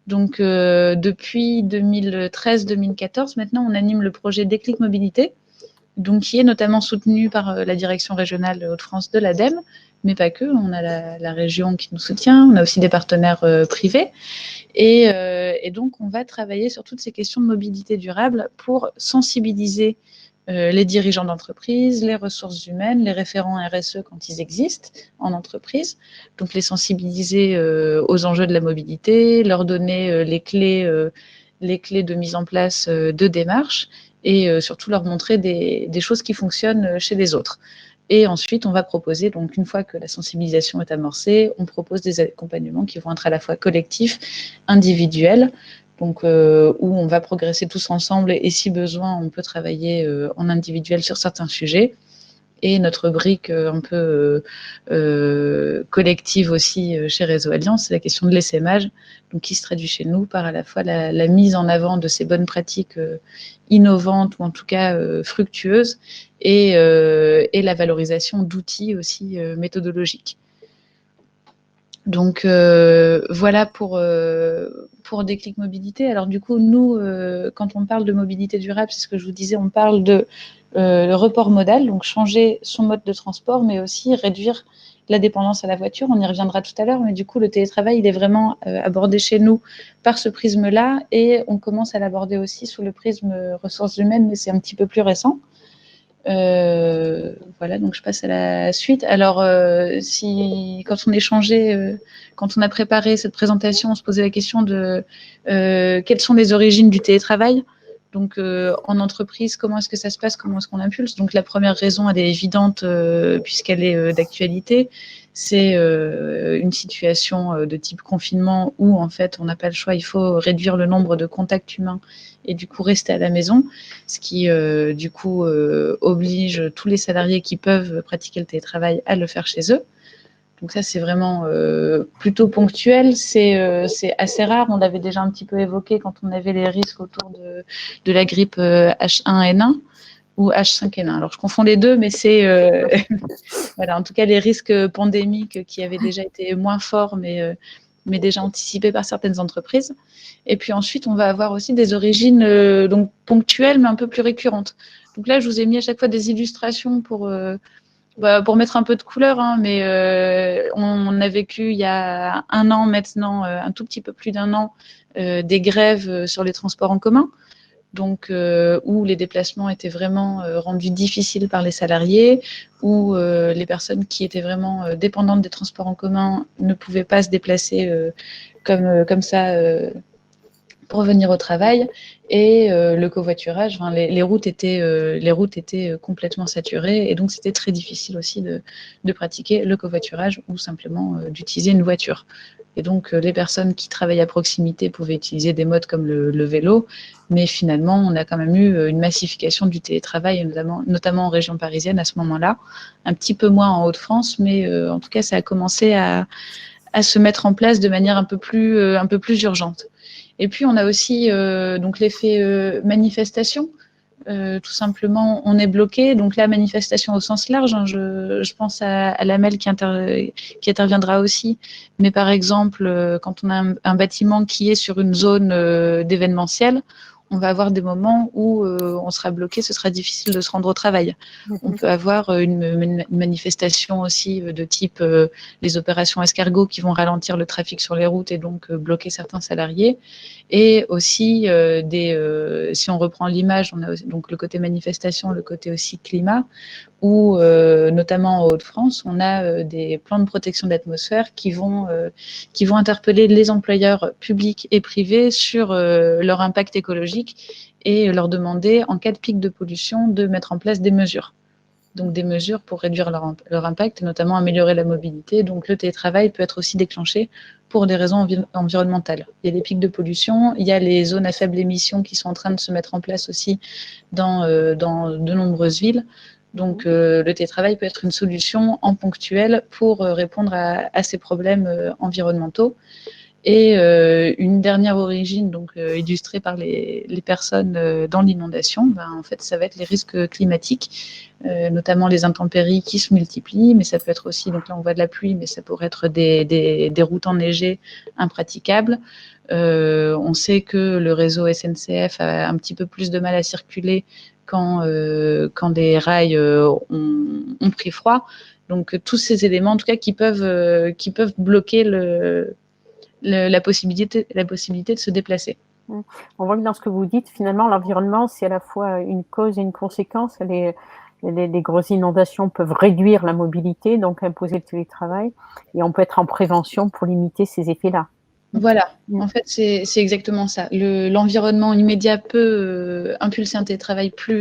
Donc, depuis 2013-2014, maintenant, on anime le projet Déclic Mobilité, donc qui est notamment soutenu par la direction régionale Hauts-de-France de l'ADEME, mais pas que. On a la région qui nous soutient, on a aussi des partenaires privés. Et donc, on va travailler sur toutes ces questions de mobilité durable pour sensibiliser les dirigeants d'entreprise, les ressources humaines, les référents RSE quand ils existent en entreprise. Donc, les sensibiliser aux enjeux de la mobilité, leur donner les clés de mise en place de démarches et surtout leur montrer des choses qui fonctionnent chez les autres. Et ensuite, on va proposer, donc une fois que la sensibilisation est amorcée, on propose des accompagnements qui vont être à la fois collectifs, individuels, donc où on va progresser tous ensemble et si besoin, on peut travailler en individuel sur certains sujets. Et notre brique un peu collective aussi chez Réseau Alliance, c'est la question de l'essaimage, donc qui se traduit chez nous par à la fois la mise en avant de ces bonnes pratiques innovantes ou en tout cas fructueuses et la valorisation d'outils aussi méthodologiques. Donc voilà pour Déclic Mobilité. Alors du coup, nous, quand on parle de mobilité durable, c'est ce que je vous disais, on parle de le report modal, donc changer son mode de transport, mais aussi réduire la dépendance à la voiture. On y reviendra tout à l'heure, mais du coup, le télétravail, il est vraiment abordé chez nous par ce prisme-là, et on commence à l'aborder aussi sous le prisme ressources humaines, mais c'est un petit peu plus récent. Voilà, donc je passe à la suite. Alors, quand on échangeait, quand on a préparé cette présentation, on se posait la question de quelles sont les origines du télétravail. Donc, en entreprise, comment est-ce que ça se passe? Comment est-ce qu'on impulse? Donc, la première raison, elle est évidente puisqu'elle est d'actualité. C'est une situation de type confinement où, en fait, on n'a pas le choix. Il faut réduire le nombre de contacts humains et du coup rester à la maison, ce qui du coup oblige tous les salariés qui peuvent pratiquer le télétravail à le faire chez eux. Donc ça, c'est vraiment plutôt ponctuel, c'est assez rare. On l'avait déjà un petit peu évoqué quand on avait les risques autour de la grippe H1N1 ou H5N1. Alors, je confonds les deux, mais c'est voilà, en tout cas les risques pandémiques qui avaient déjà été moins forts, mais déjà anticipés par certaines entreprises. Et puis ensuite, on va avoir aussi des origines donc ponctuelles, mais un peu plus récurrentes. Donc là, je vous ai mis à chaque fois des illustrations pour mettre un peu de couleur, hein, mais on a vécu il y a un an maintenant, un tout petit peu plus d'un an, des grèves sur les transports en commun, donc où les déplacements étaient vraiment rendus difficiles par les salariés, où les personnes qui étaient vraiment dépendantes des transports en commun ne pouvaient pas se déplacer comme ça pour venir au travail, et le covoiturage, enfin, les routes étaient complètement saturées, et donc c'était très difficile aussi de pratiquer le covoiturage ou simplement d'utiliser une voiture. Et donc les personnes qui travaillent à proximité pouvaient utiliser des modes comme le vélo, mais finalement on a quand même eu une massification du télétravail, notamment en région parisienne à ce moment-là, un petit peu moins en Hauts-de-France, mais en tout cas ça a commencé à se mettre en place de manière un peu plus urgente. Et puis, on a aussi donc l'effet manifestation. Tout simplement, on est bloqué. Donc là, manifestation au sens large, hein, je pense à l'AMEL qui interviendra aussi. Mais par exemple, quand on a un bâtiment qui est sur une zone d'événementiel, on va avoir des moments où on sera bloqué, ce sera difficile de se rendre au travail. On peut avoir une manifestation aussi de type les opérations escargots qui vont ralentir le trafic sur les routes et donc bloquer certains salariés. Et aussi, si on reprend l'image, on a aussi, donc le côté manifestation, le côté aussi climat, où notamment en Hauts-de-France, on a des plans de protection de l'atmosphère qui vont interpeller les employeurs publics et privés sur leur impact écologique et leur demander, en cas de pic de pollution, de mettre en place des mesures. donc des mesures pour réduire leur impact et notamment améliorer la mobilité. Donc le télétravail peut être aussi déclenché pour des raisons environnementales. Il y a les pics de pollution, il y a les zones à faible émission qui sont en train de se mettre en place aussi dans de nombreuses villes. Donc le télétravail peut être une solution en ponctuel pour répondre à ces problèmes environnementaux. Et une dernière origine, donc illustrée par les personnes dans l'inondation, en fait, ça va être les risques climatiques, notamment les intempéries qui se multiplient, mais ça peut être aussi, donc là on voit de la pluie, mais ça pourrait être des routes enneigées impraticables. On sait que le réseau SNCF a un petit peu plus de mal à circuler quand des rails ont pris froid. Donc tous ces éléments, en tout cas, qui peuvent bloquer la possibilité de se déplacer. On voit que dans ce que vous dites, finalement, l'environnement, c'est à la fois une cause et une conséquence. Les grosses inondations peuvent réduire la mobilité, donc imposer le télétravail, et on peut être en prévention pour limiter ces effets-là. Voilà, en fait, c'est exactement ça. L'environnement immédiat peut impulser un télétravail qui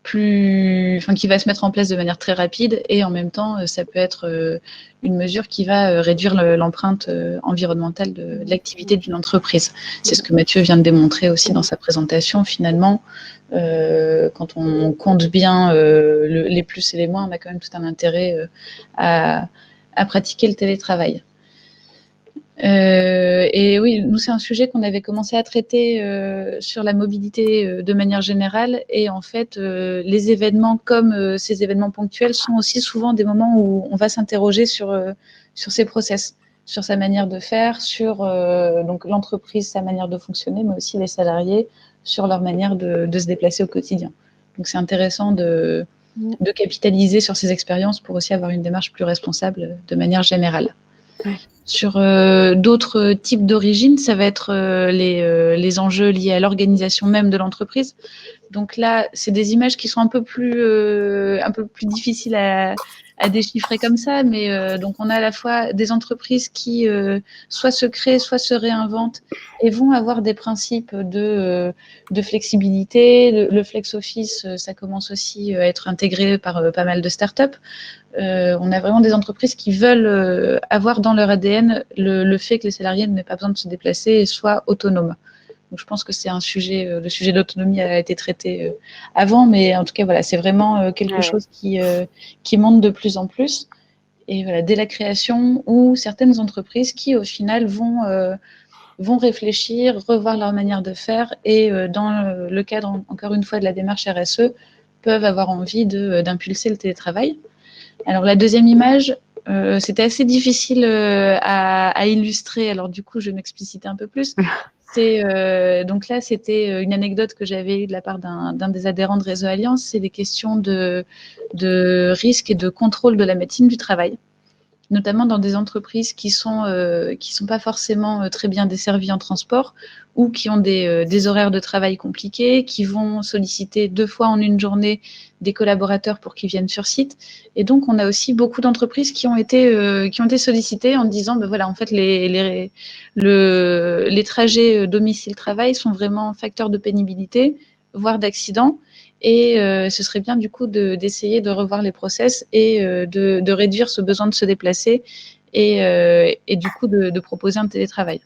va se mettre en place de manière très rapide, et en même temps, ça peut être une mesure qui va réduire l'empreinte environnementale de l'activité d'une entreprise. C'est ce que Mathieu vient de démontrer aussi dans sa présentation. Finalement, quand on compte bien les plus et les moins, on a quand même tout un intérêt à pratiquer le télétravail. Et oui, nous, c'est un sujet qu'on avait commencé à traiter sur la mobilité de manière générale. Et en fait, les événements comme ces événements ponctuels sont aussi souvent des moments où on va s'interroger sur ces process, sur sa manière de faire, sur donc l'entreprise, sa manière de fonctionner, mais aussi les salariés sur leur manière de se déplacer au quotidien. Donc, c'est intéressant de capitaliser sur ces expériences pour aussi avoir une démarche plus responsable de manière générale. Sur d'autres types d'origines, ça va être les enjeux liés à l'organisation même de l'entreprise. Donc là, c'est des images qui sont un peu plus difficiles à déchiffrer comme ça, mais donc on a à la fois des entreprises qui soit se créent, soit se réinventent et vont avoir des principes de flexibilité. Le flex office, ça commence aussi à être intégré par pas mal de startups. On a vraiment des entreprises qui veulent avoir dans leur ADN le fait que les salariés n'aient pas besoin de se déplacer et soient autonomes. Donc, je pense que c'est un sujet, le sujet de l'autonomie a été traité avant, mais en tout cas, voilà, c'est vraiment quelque chose qui monte de plus en plus. Et voilà, dès la création, ou certaines entreprises qui, au final, vont réfléchir, revoir leur manière de faire, et dans le cadre, encore une fois, de la démarche RSE, peuvent avoir envie d'impulser le télétravail. Alors, la deuxième image, c'était assez difficile à illustrer, alors du coup, je vais m'expliciter un peu plus. Donc là, c'était une anecdote que j'avais eue de la part d'un des adhérents de Réseau Alliance. C'est des questions de risque et de contrôle de la médecine du travail, notamment dans des entreprises qui sont pas forcément très bien desservies en transport, ou qui ont des horaires de travail compliqués, qui vont solliciter 2 fois en une journée des collaborateurs pour qu'ils viennent sur site. Et donc, on a aussi beaucoup d'entreprises qui ont été sollicitées en disant, ben voilà, en fait, les trajets domicile-travail sont vraiment facteurs de pénibilité, voire d'accident. Et ce serait bien du coup d'essayer de revoir les process et de réduire ce besoin de se déplacer et du coup de proposer un télétravail.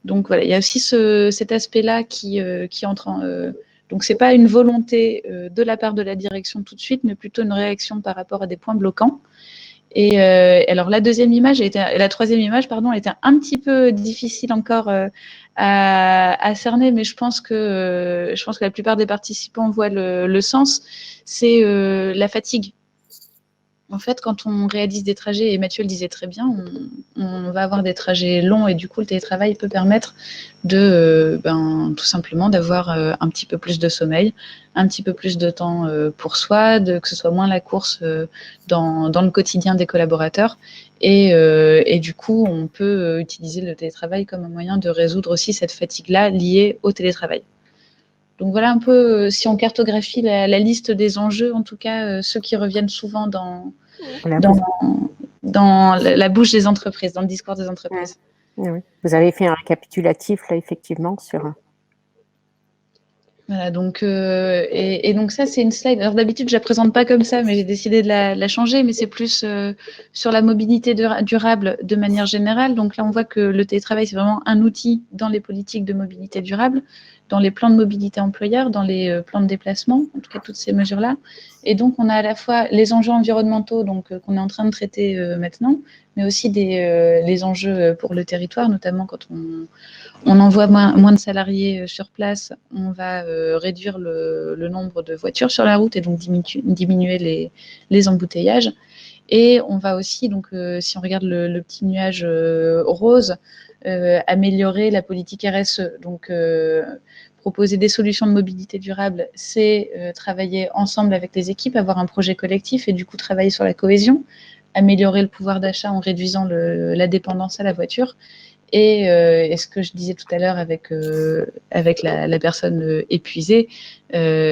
Donc voilà, il y a aussi cet aspect-là qui entre en... donc c'est pas une volonté de la part de la direction tout de suite, mais plutôt une réaction par rapport à des points bloquants. Et alors la troisième image, était un petit peu difficile encore à cerner, mais je pense que la plupart des participants voient le sens. C'est la fatigue. En fait, quand on réalise des trajets, et Mathieu le disait très bien, on va avoir des trajets longs, et du coup, le télétravail peut permettre de, tout simplement, d'avoir un petit peu plus de sommeil, un petit peu plus de temps pour soi, que ce soit moins la course dans le quotidien des collaborateurs. Et du coup, on peut utiliser le télétravail comme un moyen de résoudre aussi cette fatigue-là liée au télétravail. Donc voilà un peu, si on cartographie la liste des enjeux, en tout cas ceux qui reviennent souvent dans la bouche des entreprises, dans le discours des entreprises. Oui. Vous avez fait un récapitulatif, là, effectivement, sur... Voilà, donc, et donc ça, c'est une slide. Alors d'habitude, je la présente pas comme ça, mais j'ai décidé de la changer, mais c'est plus sur la mobilité durable de manière générale. Donc là, on voit que le télétravail, c'est vraiment un outil dans les politiques de mobilité durable, dans les plans de mobilité employeur, dans les plans de déplacement, en tout cas toutes ces mesures-là. Et donc, on a à la fois les enjeux environnementaux donc qu'on est en train de traiter maintenant, mais aussi les enjeux pour le territoire, notamment quand on envoie moins de salariés sur place, on va réduire le nombre de voitures sur la route et donc diminuer les embouteillages. Et on va aussi, donc, si on regarde le petit nuage rose, améliorer la politique RSE. Donc, proposer des solutions de mobilité durable, c'est travailler ensemble avec les équipes, avoir un projet collectif et du coup travailler sur la cohésion, améliorer le pouvoir d'achat en réduisant la dépendance à la voiture. Et ce que je disais tout à l'heure avec la personne épuisée,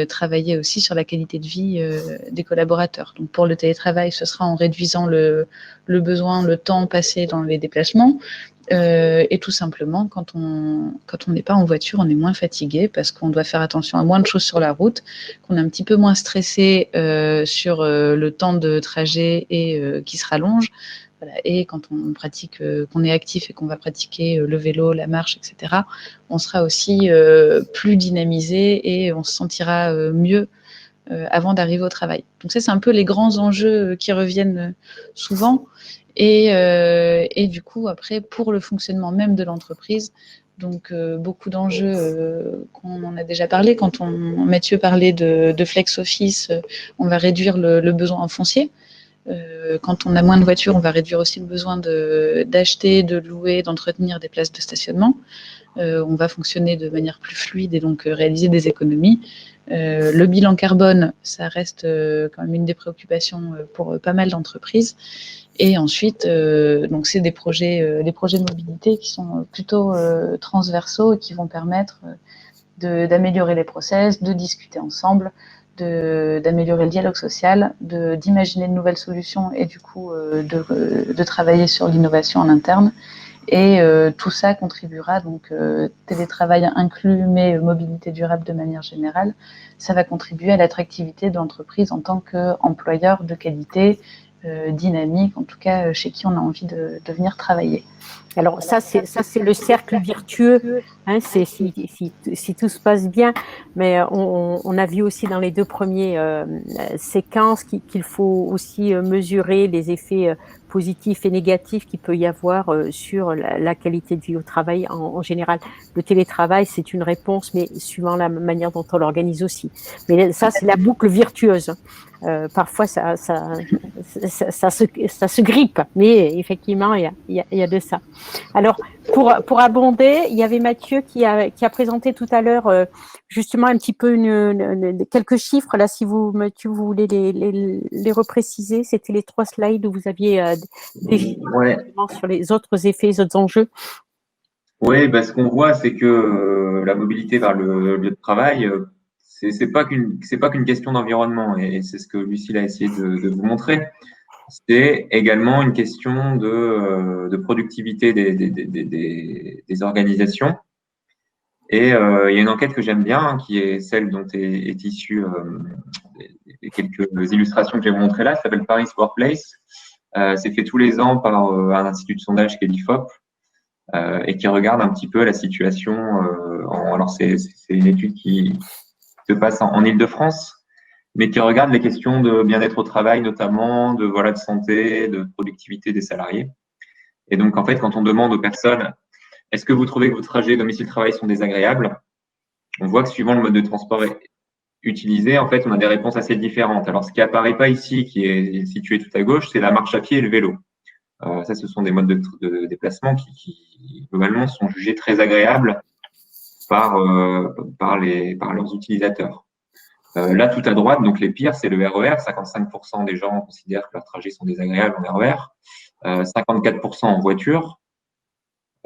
travailler aussi sur la qualité de vie des collaborateurs. Donc pour le télétravail, ce sera en réduisant le besoin, le temps passé dans les déplacements. Et tout simplement, quand on n'est pas en voiture, on est moins fatigué parce qu'on doit faire attention à moins de choses sur la route, qu'on est un petit peu moins stressé sur le temps de trajet et qui se rallonge. Voilà. Et quand on pratique, qu'on est actif et qu'on va pratiquer le vélo, la marche, etc., on sera aussi plus dynamisé et on se sentira mieux avant d'arriver au travail. Donc ça, c'est un peu les grands enjeux qui reviennent souvent. Et du coup, après, pour le fonctionnement même de l'entreprise, donc beaucoup d'enjeux qu'on en a déjà parlé. Quand Mathieu parlait de flex office, on va réduire le besoin en foncier. Quand on a moins de voitures, on va réduire aussi le besoin d'acheter, de louer, d'entretenir des places de stationnement. On va fonctionner de manière plus fluide et donc réaliser des économies. Le bilan carbone, ça reste quand même une des préoccupations pour pas mal d'entreprises. Et ensuite, donc c'est des projets de mobilité qui sont plutôt transversaux et qui vont permettre d'améliorer les process, de discuter ensemble, d'améliorer le dialogue social, d'imaginer de nouvelles solutions et du coup de travailler sur l'innovation en interne. Et tout ça contribuera, donc télétravail inclus, mais mobilité durable de manière générale, ça va contribuer à l'attractivité de l'entreprise en tant qu'employeur de qualité, dynamique, en tout cas chez qui on a envie de venir travailler. Alors ça, c'est le cercle virtueux, hein, c'est si tout se passe bien, mais on a vu aussi dans les deux premières séquences qu'il faut aussi mesurer les effets positifs et négatifs qu'il peut y avoir sur la qualité de vie au travail en général. Le télétravail, c'est une réponse, mais suivant la manière dont on l'organise aussi. Mais ça, c'est la boucle virtueuse. Parfois, ça se grippe, mais effectivement, il y a de ça. Alors, pour abonder, il y avait Mathieu qui a présenté tout à l'heure justement un petit peu quelques chiffres. Là, si Mathieu, vous voulez les repréciser, c'était les 3 slides où vous aviez des chiffres sur les autres effets, les autres enjeux. Oui, ce qu'on voit, c'est que la mobilité vers le lieu de travail, c'est pas qu'une question d'environnement, et c'est ce que Lucille a essayé de vous montrer. C'est également une question de productivité des organisations. Et il y a une enquête que j'aime bien, hein, qui est celle dont est issue les quelques illustrations que je vais vous montrer là, ça s'appelle Paris Workplace. C'est fait tous les ans par un institut de sondage qui est l'IFOP, et qui regarde un petit peu la situation. Alors c'est une étude qui se passe en Île-de-France, mais qui regarde les questions de bien-être au travail, notamment de santé, de productivité des salariés. Et donc en fait, quand on demande aux personnes, est-ce que vous trouvez que vos trajets domicile-travail sont désagréables, on voit que suivant le mode de transport utilisé, en fait, on a des réponses assez différentes. Alors ce qui apparaît pas ici, qui est situé tout à gauche, c'est la marche à pied et le vélo. Ça, ce sont des modes de déplacement qui globalement sont jugés très agréables par leurs utilisateurs. Là, tout à droite, donc les pires, c'est le RER. 55% des gens considèrent que leurs trajets sont désagréables en RER, 54% en voiture,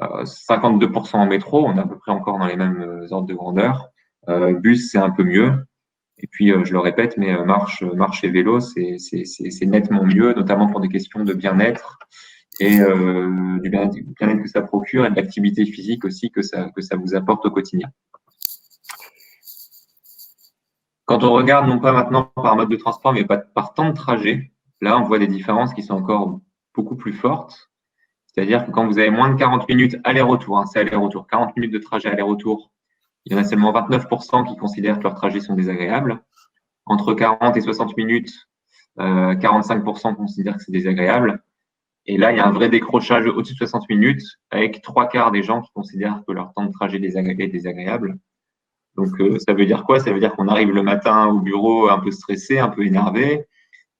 52% en métro. On est à peu près encore dans les mêmes ordres de grandeur. Bus, c'est un peu mieux. Et puis, je le répète, mais marche et vélo, c'est nettement mieux, notamment pour des questions de bien-être et du bien-être que ça procure et de l'activité physique aussi que ça vous apporte au quotidien. Quand on regarde, non pas maintenant par mode de transport, mais par temps de trajet, là, on voit des différences qui sont encore beaucoup plus fortes. C'est-à-dire que quand vous avez moins de 40 minutes aller-retour, hein, c'est aller-retour, 40 minutes de trajet aller-retour, il y en a seulement 29% qui considèrent que leurs trajets sont désagréables. Entre 40 et 60 minutes, 45% considèrent que c'est désagréable. Et là, il y a un vrai décrochage au-dessus de 60 minutes, avec 3/4 des gens qui considèrent que leur temps de trajet est désagréable. Donc, ça veut dire quoi? Ça veut dire qu'on arrive le matin au bureau un peu stressé, un peu énervé.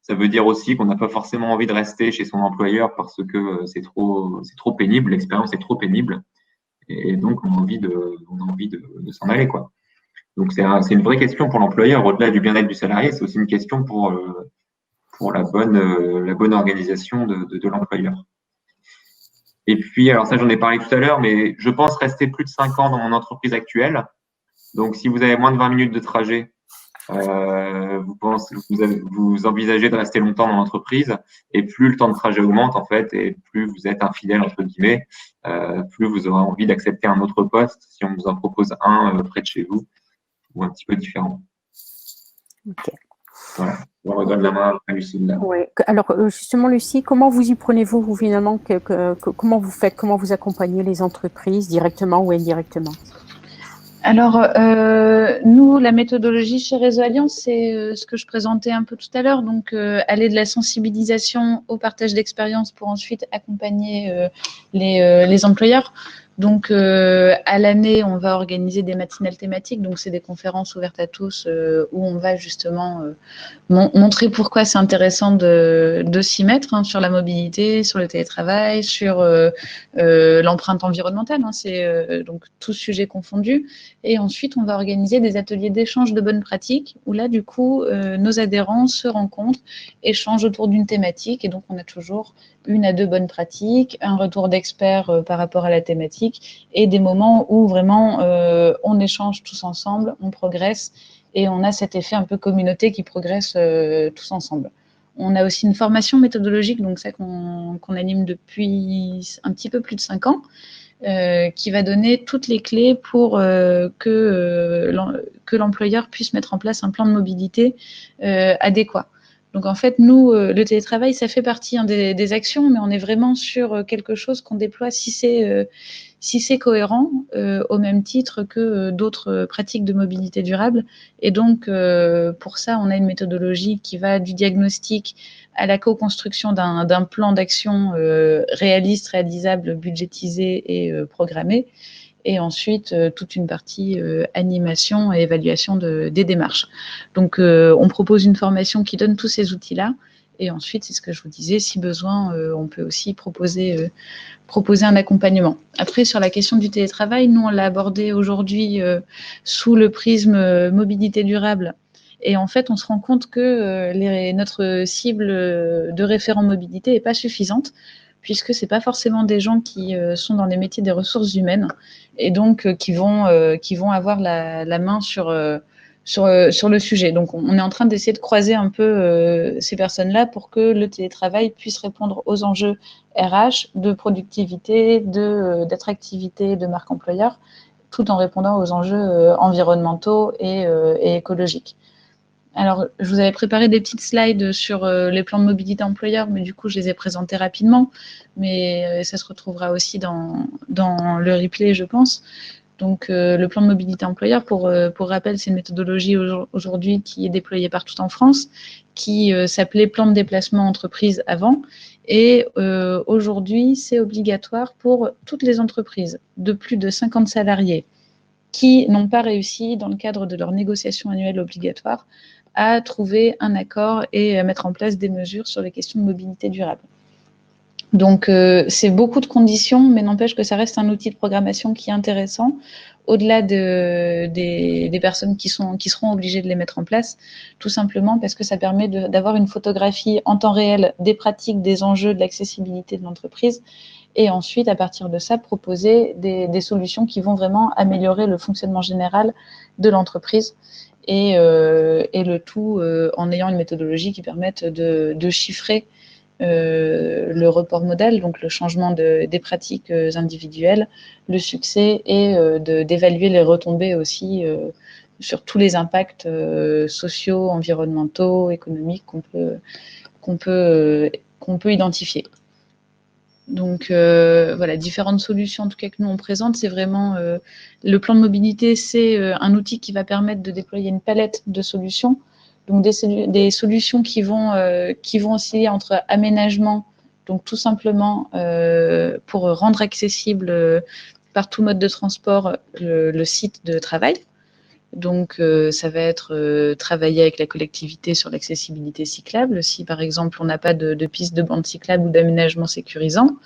Ça veut dire aussi qu'on n'a pas forcément envie de rester chez son employeur parce que c'est trop pénible, l'expérience est trop pénible. Et donc, on a envie de s'en aller, quoi. Donc, c'est une vraie question pour l'employeur. Au-delà du bien-être du salarié, c'est aussi une question pour la bonne organisation de l'employeur. Et puis, alors ça, j'en ai parlé tout à l'heure, mais je pense rester plus de 5 ans dans mon entreprise actuelle. Donc, si vous avez moins de 20 minutes de trajet, vous envisagez de rester longtemps dans l'entreprise, et plus le temps de trajet augmente, en fait, et plus vous êtes infidèle, entre guillemets, plus vous aurez envie d'accepter un autre poste si on vous en propose un près de chez vous, ou un petit peu différent. Ok. Voilà. Je redonne la main à Lucille. Là. Ouais. Alors, justement, Lucie, comment vous y prenez-vous, vous, finalement, comment vous faites, comment vous accompagnez les entreprises, directement ou indirectement? Alors, nous, la méthodologie chez Réseau Alliance, c'est ce que je présentais un peu tout à l'heure. Donc, aller de la sensibilisation au partage d'expérience pour ensuite accompagner les employeurs. Donc, à l'année, on va organiser des matinales thématiques. Donc, c'est des conférences ouvertes à tous où on va justement montrer pourquoi c'est intéressant de s'y mettre hein, sur la mobilité, sur le télétravail, sur l'empreinte environnementale. Hein, c'est donc tout sujet confondu. Et ensuite, on va organiser des ateliers d'échange de bonnes pratiques où là, du coup, nos adhérents se rencontrent, échangent autour d'une thématique. Et donc, on a toujours 1 à 2 bonnes pratiques, un retour d'experts par rapport à la thématique et des moments où vraiment on échange tous ensemble, on progresse et on a cet effet un peu communauté qui progresse tous ensemble. On a aussi une formation méthodologique, donc ça qu'on anime depuis un petit peu plus de 5 ans, qui va donner toutes les clés pour que l'employeur puisse mettre en place un plan de mobilité adéquat. Donc en fait, nous, le télétravail, ça fait partie hein, des actions, mais on est vraiment sur quelque chose qu'on déploie si c'est cohérent, au même titre que d'autres pratiques de mobilité durable. Et donc, pour ça, on a une méthodologie qui va du diagnostic à la co-construction d'un plan d'action réaliste, réalisable, budgétisé et programmé. Et ensuite, toute une partie animation et évaluation des démarches. Donc, on propose une formation qui donne tous ces outils-là. Et ensuite, c'est ce que je vous disais, si besoin, on peut aussi proposer un accompagnement. Après, sur la question du télétravail, nous, on l'a abordé aujourd'hui sous le prisme mobilité durable. Et en fait, on se rend compte que notre cible de référent mobilité n'est pas suffisante, puisque ce n'est pas forcément des gens qui sont dans les métiers des ressources humaines, et donc qui vont avoir la main sur le sujet. Donc, on est en train d'essayer de croiser un peu ces personnes-là pour que le télétravail puisse répondre aux enjeux RH, de productivité, d'attractivité de marque employeur, tout en répondant aux enjeux environnementaux et écologiques. Alors, je vous avais préparé des petites slides sur les plans de mobilité employeur, mais du coup, je les ai présentés rapidement, mais ça se retrouvera aussi dans le replay, je pense. Donc, le plan de mobilité employeur, pour rappel, c'est une méthodologie aujourd'hui qui est déployée partout en France, qui s'appelait plan de déplacement entreprise avant. Et aujourd'hui, c'est obligatoire pour toutes les entreprises de plus de 50 salariés qui n'ont pas réussi, dans le cadre de leur négociation annuelle obligatoire, à trouver un accord et à mettre en place des mesures sur les questions de mobilité durable. Donc, c'est beaucoup de conditions, mais n'empêche que ça reste un outil de programmation qui est intéressant, au-delà des personnes qui seront obligées de les mettre en place, tout simplement parce que ça permet d'avoir une photographie en temps réel des pratiques, des enjeux, de l'accessibilité de l'entreprise, et ensuite, à partir de ça, proposer des solutions qui vont vraiment améliorer le fonctionnement général de l'entreprise, et le tout en ayant une méthodologie qui permette de chiffrer le report modal, donc le changement des pratiques individuelles, le succès, et d'évaluer les retombées aussi sur tous les impacts sociaux, environnementaux, économiques qu'on peut identifier. Donc voilà, différentes solutions en tout cas que nous on présente, c'est vraiment le plan de mobilité, c'est un outil qui va permettre de déployer une palette de solutions, donc des solutions qui vont osciller entre aménagement, donc tout simplement pour rendre accessible par tout mode de transport le site de travail. Donc, ça va être travailler avec la collectivité sur l'accessibilité cyclable. Si, par exemple, on n'a pas de piste de bande cyclable ou d'aménagement sécurisant,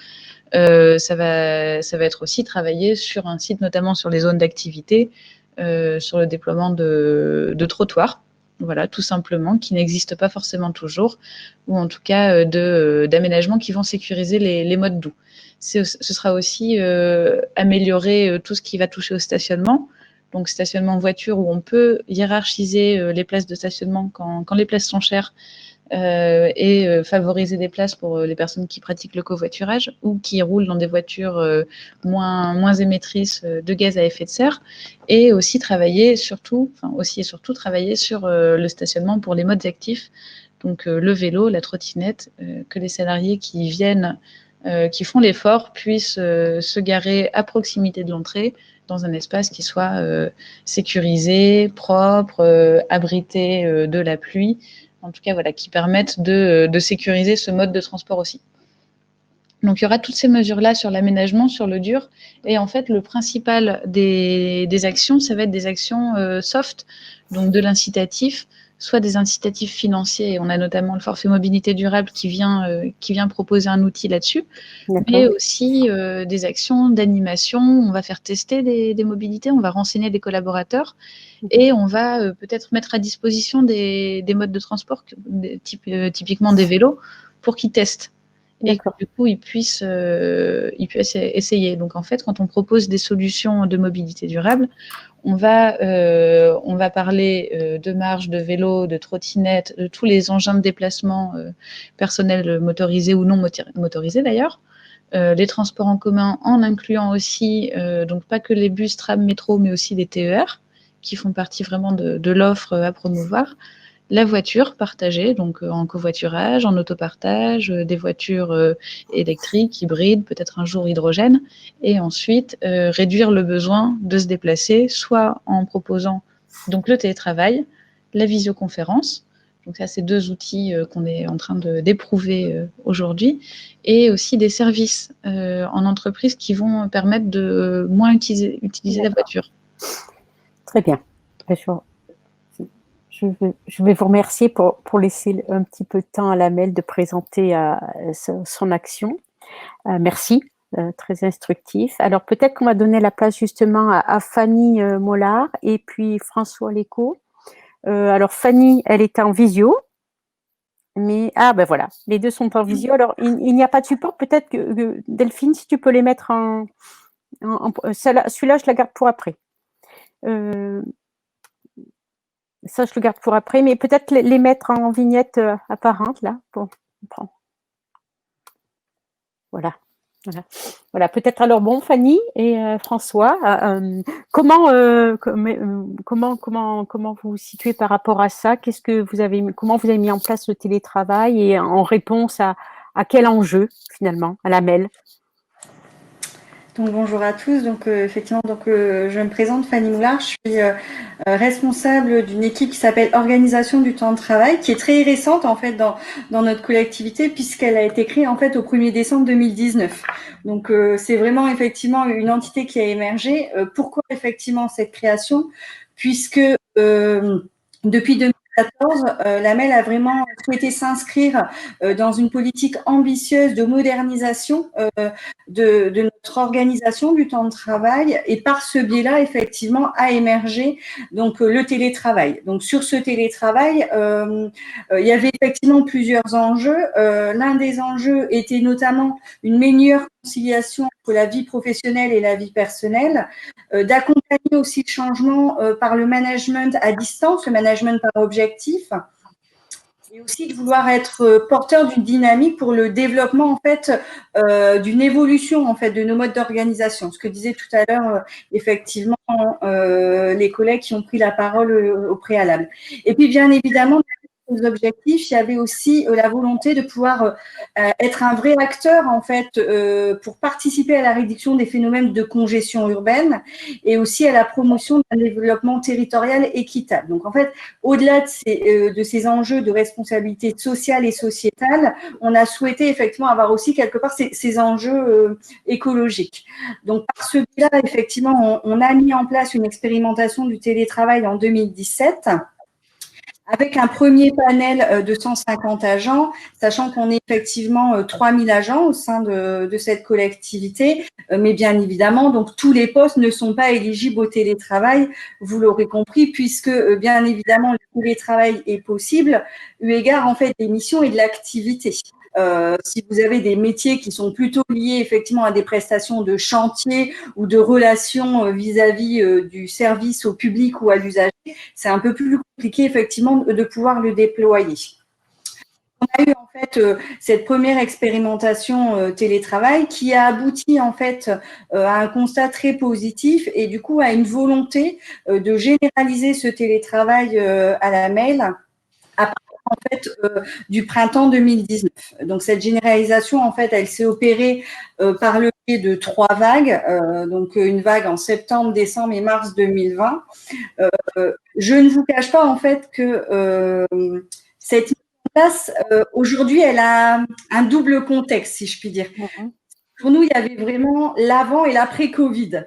ça va être aussi travailler sur un site, notamment sur les zones d'activité, sur le déploiement de trottoirs, voilà, tout simplement, qui n'existent pas forcément toujours, ou en tout cas d'aménagements qui vont sécuriser les modes doux. Ce sera aussi améliorer tout ce qui va toucher au stationnement. Donc, stationnement en voiture, où on peut hiérarchiser les places de stationnement quand les places sont chères et favoriser des places pour les personnes qui pratiquent le covoiturage ou qui roulent dans des voitures moins émettrices de gaz à effet de serre, et aussi travailler surtout travailler sur le stationnement pour les modes actifs, donc le vélo, la trottinette, que les salariés qui viennent, qui font l'effort puissent se garer à proximité de l'entrée, dans un espace qui soit sécurisé, propre, abrité de la pluie, en tout cas voilà, qui permettent de sécuriser ce mode de transport aussi. Donc il y aura toutes ces mesures-là sur l'aménagement, sur le dur, et en fait le principal des actions, ça va être des actions soft, donc de l'incitatif, soit des incitatifs financiers, on a notamment le forfait mobilité durable qui vient proposer un outil là-dessus, mais aussi des actions d'animation. On va faire tester des mobilités, on va renseigner des collaborateurs et on va peut-être mettre à disposition des modes de transport, typiquement des vélos, pour qu'ils testent. Et que, du coup, ils puissent essayer. Donc, en fait, quand on propose des solutions de mobilité durable, on va parler de marches, de vélos, de trottinettes, de tous les engins de déplacement personnels motorisés ou non motorisés d'ailleurs, les transports en commun en incluant aussi, donc pas que les bus, trams, métro, mais aussi les TER, qui font partie vraiment de l'offre à promouvoir. La voiture partagée, donc en covoiturage, en autopartage, des voitures électriques, hybrides, peut-être un jour hydrogène, et ensuite réduire le besoin de se déplacer, soit en proposant donc le télétravail, la visioconférence, donc ça c'est deux outils qu'on est en train d'éprouver aujourd'hui, et aussi des services en entreprise qui vont permettre de moins utiliser la voiture. Très bien. Je vais vous remercier pour laisser un petit peu de temps à Lamelle de présenter son action. Merci, très instructif. Alors peut-être qu'on va donner la place justement à Fanny Mollard et puis François Lécaud. Alors Fanny, elle est en visio. Mais ben voilà, les deux sont en visio. Alors il n'y a pas de support. Peut-être que Delphine, si tu peux les mettre celui-là, je la garde pour après. Ça, je le garde pour après, mais peut-être les mettre en vignette apparente, là. Bon, voilà. Peut-être alors, bon, Fanny et François, comment vous vous situez par rapport à ça? Comment vous avez mis en place le télétravail et en réponse à quel enjeu, finalement, à Lamelle? Donc bonjour à tous. Donc effectivement, je me présente, Fanny Mollard. Je suis responsable d'une équipe qui s'appelle Organisation du temps de travail, qui est très récente en fait dans notre collectivité, puisqu'elle a été créée en fait au 1er décembre 2019. Donc c'est vraiment effectivement une entité qui a émergé. Pourquoi effectivement cette création? Puisque depuis 2014, Lamelle a vraiment souhaité s'inscrire dans une politique ambitieuse de modernisation de notre organisation du temps de travail, et par ce biais-là, effectivement, a émergé donc le télétravail. Donc sur ce télétravail, il y avait effectivement plusieurs enjeux. L'un des enjeux était notamment une meilleure conciliation entre la vie professionnelle et la vie personnelle, d'accompagner aussi le changement par le management à distance, le management par objectif. et aussi de vouloir être porteur d'une dynamique pour le développement en fait d'une évolution en fait de nos modes d'organisation. Ce que disaient tout à l'heure effectivement les collègues qui ont pris la parole au préalable. Et puis bien évidemment, aux objectifs, il y avait aussi la volonté de pouvoir être un vrai acteur en fait pour participer à la réduction des phénomènes de congestion urbaine et aussi à la promotion d'un développement territorial équitable. Donc en fait, au-delà de ces enjeux de responsabilité sociale et sociétale, on a souhaité effectivement avoir aussi quelque part ces enjeux écologiques. Donc par ce biais-là, effectivement, on a mis en place une expérimentation du télétravail en 2017. Avec un premier panel de 150 agents, sachant qu'on est effectivement 3000 agents au sein de cette collectivité, mais bien évidemment, donc tous les postes ne sont pas éligibles au télétravail, vous l'aurez compris, puisque bien évidemment le télétravail est possible, eu égard en fait des missions et de l'activité. Si vous avez des métiers qui sont plutôt liés effectivement à des prestations de chantier ou de relations vis-à-vis du service au public ou à l'usager, c'est un peu plus compliqué effectivement de pouvoir le déployer. On a eu en fait cette première expérimentation télétravail qui a abouti en fait à un constat très positif et du coup à une volonté de généraliser ce télétravail à la MEL à partir en fait du printemps 2019. Donc cette généralisation en fait elle s'est opérée par le biais de 3 vagues, donc une vague en septembre, décembre et mars 2020. Je ne vous cache pas en fait que cette mise en place aujourd'hui elle a un double contexte si je puis dire. Pour nous il y avait vraiment l'avant et l'après-Covid.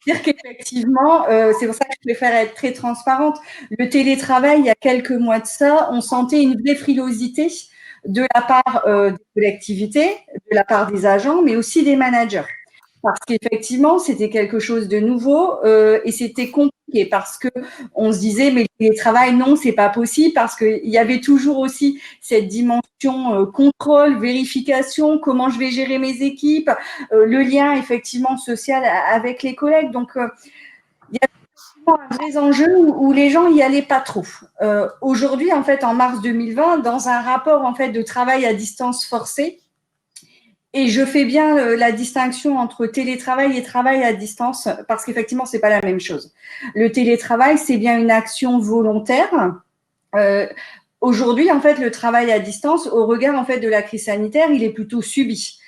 Dire qu'effectivement, c'est pour ça que je préfère être très transparente. Le télétravail, il y a quelques mois de ça, on sentait une vraie frilosité de la part des collectivités, de la part des agents, mais aussi des managers. Parce qu'effectivement, c'était quelque chose de nouveau et c'était compliqué parce que on se disait mais le télétravail non, c'est pas possible parce qu'il y avait toujours aussi cette dimension contrôle, vérification, comment je vais gérer mes équipes, le lien effectivement social avec les collègues. Donc il y a un vrai enjeu où les gens y allaient pas trop. Aujourd'hui, en fait, en mars 2020, dans un rapport en fait de travail à distance forcé. Et je fais bien la distinction entre télétravail et travail à distance parce qu'effectivement, c'est pas la même chose. Le télétravail, c'est bien une action volontaire. Aujourd'hui, en fait, le travail à distance, au regard en fait de la crise sanitaire, il est plutôt subi.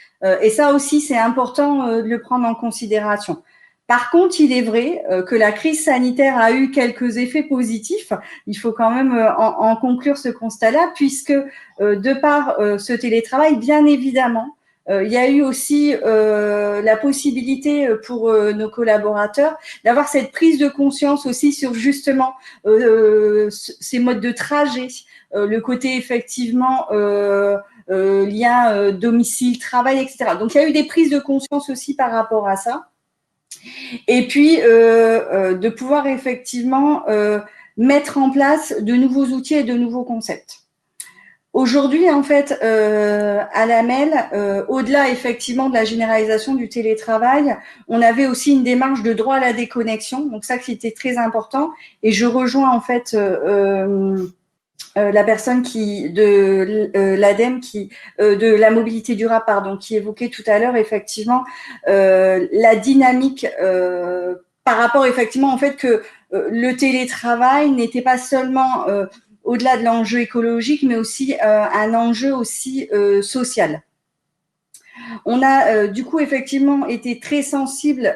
Et ça aussi, c'est important de le prendre en considération. Par contre, il est vrai que la crise sanitaire a eu quelques effets positifs. Il faut quand même en conclure ce constat-là, puisque de par ce télétravail, bien évidemment, il y a eu aussi la possibilité pour nos collaborateurs d'avoir cette prise de conscience aussi sur justement ces modes de trajet, le côté effectivement lien domicile, travail, etc. Donc, il y a eu des prises de conscience aussi par rapport à ça. Et puis, de pouvoir effectivement mettre en place de nouveaux outils et de nouveaux concepts. Aujourd'hui, en fait, à la MEL, au-delà effectivement de la généralisation du télétravail, on avait aussi une démarche de droit à la déconnexion, donc ça qui était très important. Et je rejoins en fait la personne de l'ADEME de la mobilité durable, pardon, qui évoquait tout à l'heure effectivement la dynamique par rapport effectivement en fait que le télétravail n'était pas seulement au-delà de l'enjeu écologique, mais aussi un enjeu aussi social. On a du coup effectivement été très sensible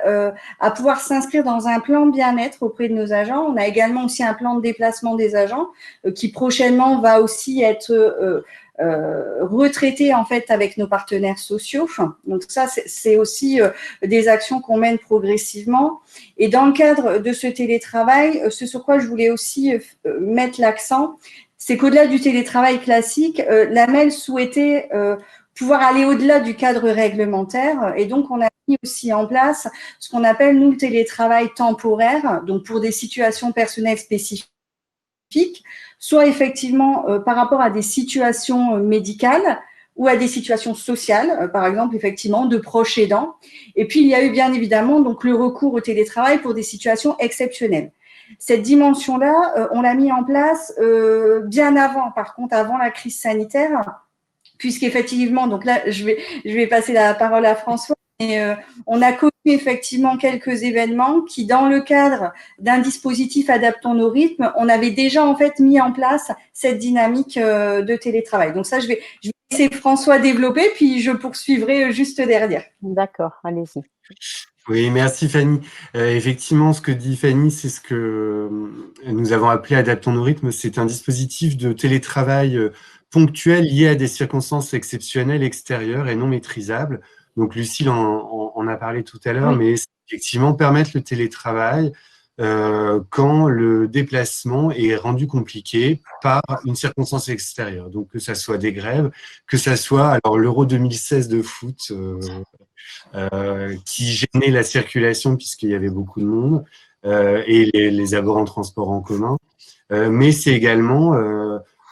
à pouvoir s'inscrire dans un plan de bien-être auprès de nos agents. On a également aussi un plan de déplacement des agents qui prochainement va aussi être retraité en fait avec nos partenaires sociaux. Donc ça, c'est aussi des actions qu'on mène progressivement. Et dans le cadre de ce télétravail, ce sur quoi je voulais aussi mettre l'accent, c'est qu'au-delà du télétravail classique, la MEL souhaitait pouvoir aller au-delà du cadre réglementaire. Et donc, on a mis aussi en place ce qu'on appelle, nous, le télétravail temporaire, donc pour des situations personnelles spécifiques, soit effectivement par rapport à des situations médicales ou à des situations sociales, par exemple, effectivement, de proches aidants. Et puis, il y a eu bien évidemment donc le recours au télétravail pour des situations exceptionnelles. Cette dimension-là, on l'a mis en place bien avant, par contre, avant la crise sanitaire, puisqu'effectivement, donc là, je vais passer la parole à François. Et, on a connu effectivement quelques événements qui, dans le cadre d'un dispositif adaptant nos rythmes, on avait déjà en fait mis en place cette dynamique de télétravail. Donc ça, je vais laisser François développer, puis je poursuivrai juste derrière. D'accord, allez-y. Oui, merci Fanny. Effectivement, ce que dit Fanny, c'est ce que nous avons appelé Adaptons nos rythmes. C'est un dispositif de télétravail ponctuel lié à des circonstances exceptionnelles extérieures et non maîtrisables. Donc Lucille en a parlé tout à l'heure, Oui. mais c'est effectivement permettre le télétravail quand le déplacement est rendu compliqué par une circonstance extérieure. Donc que ça soit des grèves, que ça soit alors l'Euro 2016 de foot qui gênait la circulation puisqu'il y avait beaucoup de monde et les abords en transport en commun. Mais c'est également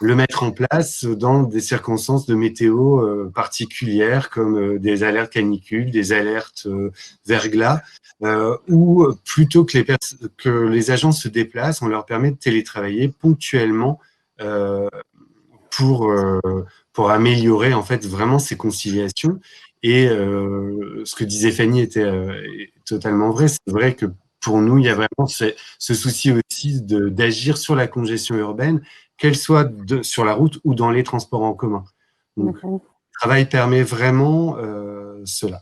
le mettre en place dans des circonstances de météo particulières comme des alertes canicules, des alertes verglas, où plutôt que les agents se déplacent, on leur permet de télétravailler ponctuellement pour améliorer en fait vraiment ces conciliations. Et ce que disait Fanny était totalement vrai. C'est vrai que pour nous, il y a vraiment ce souci aussi d'agir sur la congestion urbaine, qu'elle soit sur la route ou dans les transports en commun. Donc, le travail permet vraiment cela.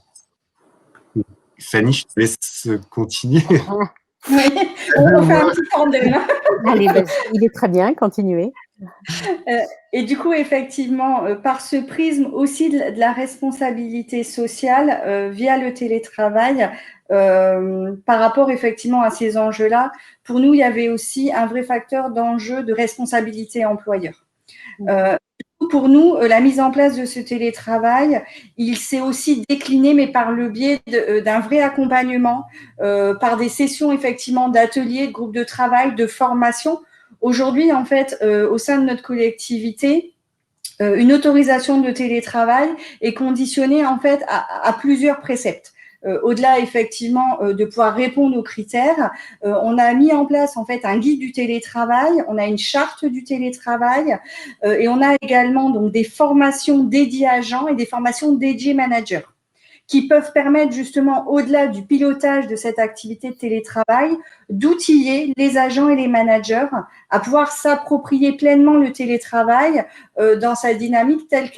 Fanny, je te laisse continuer. Oui, on fait un petit tandem. Allez, il est très bien, continuez. Et du coup, effectivement, par ce prisme aussi de la responsabilité sociale via le télétravail, par rapport effectivement à ces enjeux-là, pour nous, il y avait aussi un vrai facteur d'enjeu de responsabilité employeur. Pour nous, la mise en place de ce télétravail, il s'est aussi décliné, mais par le biais d'un vrai accompagnement, par des sessions effectivement d'ateliers, de groupes de travail, de formation. Aujourd'hui, en fait, au sein de notre collectivité, une autorisation de télétravail est conditionnée en fait à plusieurs préceptes. Au-delà effectivement de pouvoir répondre aux critères, on a mis en place en fait un guide du télétravail, on a une charte du télétravail et on a également donc des formations dédiées agents et des formations dédiées managers qui peuvent permettre justement, au-delà du pilotage de cette activité de télétravail, d'outiller les agents et les managers à pouvoir s'approprier pleinement le télétravail dans sa dynamique telle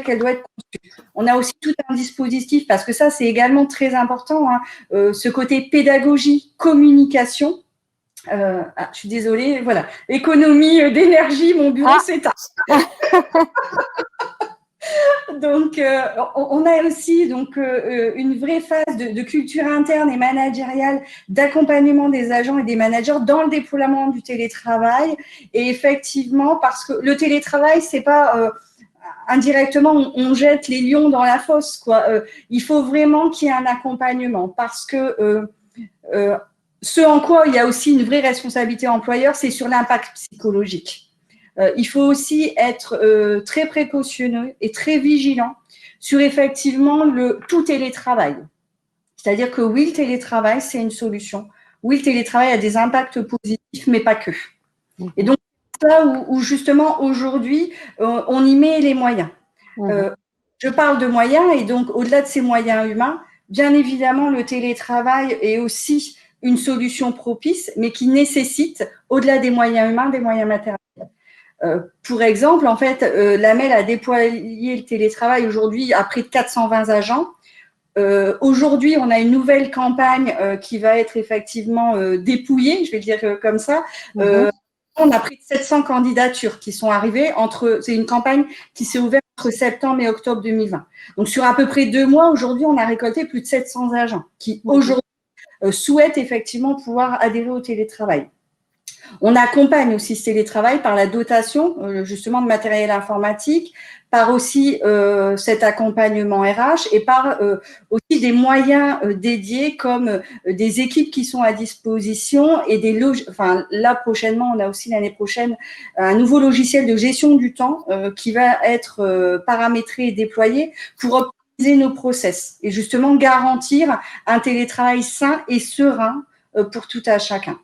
qu'elle doit être conçue. On a aussi tout un dispositif, parce que ça, c'est également très important, ce côté pédagogie, communication. Je suis désolée, voilà. Économie d'énergie, mon bureau s'éteint. Donc, on a aussi donc une vraie phase de culture interne et managériale d'accompagnement des agents et des managers dans le déploiement du télétravail. Et effectivement, parce que le télétravail, c'est pas indirectement on jette les lions dans la fosse, quoi. Il faut vraiment qu'il y ait un accompagnement, parce que ce en quoi il y a aussi une vraie responsabilité employeur, c'est sur l'impact psychologique. Il faut aussi être très précautionneux et très vigilant sur effectivement tout télétravail. C'est-à-dire que oui, le télétravail, c'est une solution. Oui, le télétravail a des impacts positifs, mais pas que. Et donc, c'est là où justement, aujourd'hui, on y met les moyens. Je parle de moyens, et donc, au-delà de ces moyens humains, bien évidemment, le télétravail est aussi une solution propice, mais qui nécessite, au-delà des moyens humains, des moyens matériels. Pour exemple, en fait, l'AMEL a déployé le télétravail aujourd'hui à près de 420 agents. Aujourd'hui, on a une nouvelle campagne qui va être effectivement dépouillée, je vais le dire comme ça. On a près de 700 candidatures qui sont arrivées c'est une campagne qui s'est ouverte entre septembre et octobre 2020. Donc, sur à peu près 2 mois, aujourd'hui, on a récolté plus de 700 agents qui, aujourd'hui, souhaitent effectivement pouvoir adhérer au télétravail. On accompagne aussi ce télétravail par la dotation justement de matériel informatique, par aussi cet accompagnement RH et par aussi des moyens dédiés comme des équipes qui sont à disposition et là prochainement, on a aussi l'année prochaine un nouveau logiciel de gestion du temps qui va être paramétré et déployé pour optimiser nos process et justement garantir un télétravail sain et serein pour tout à chacun.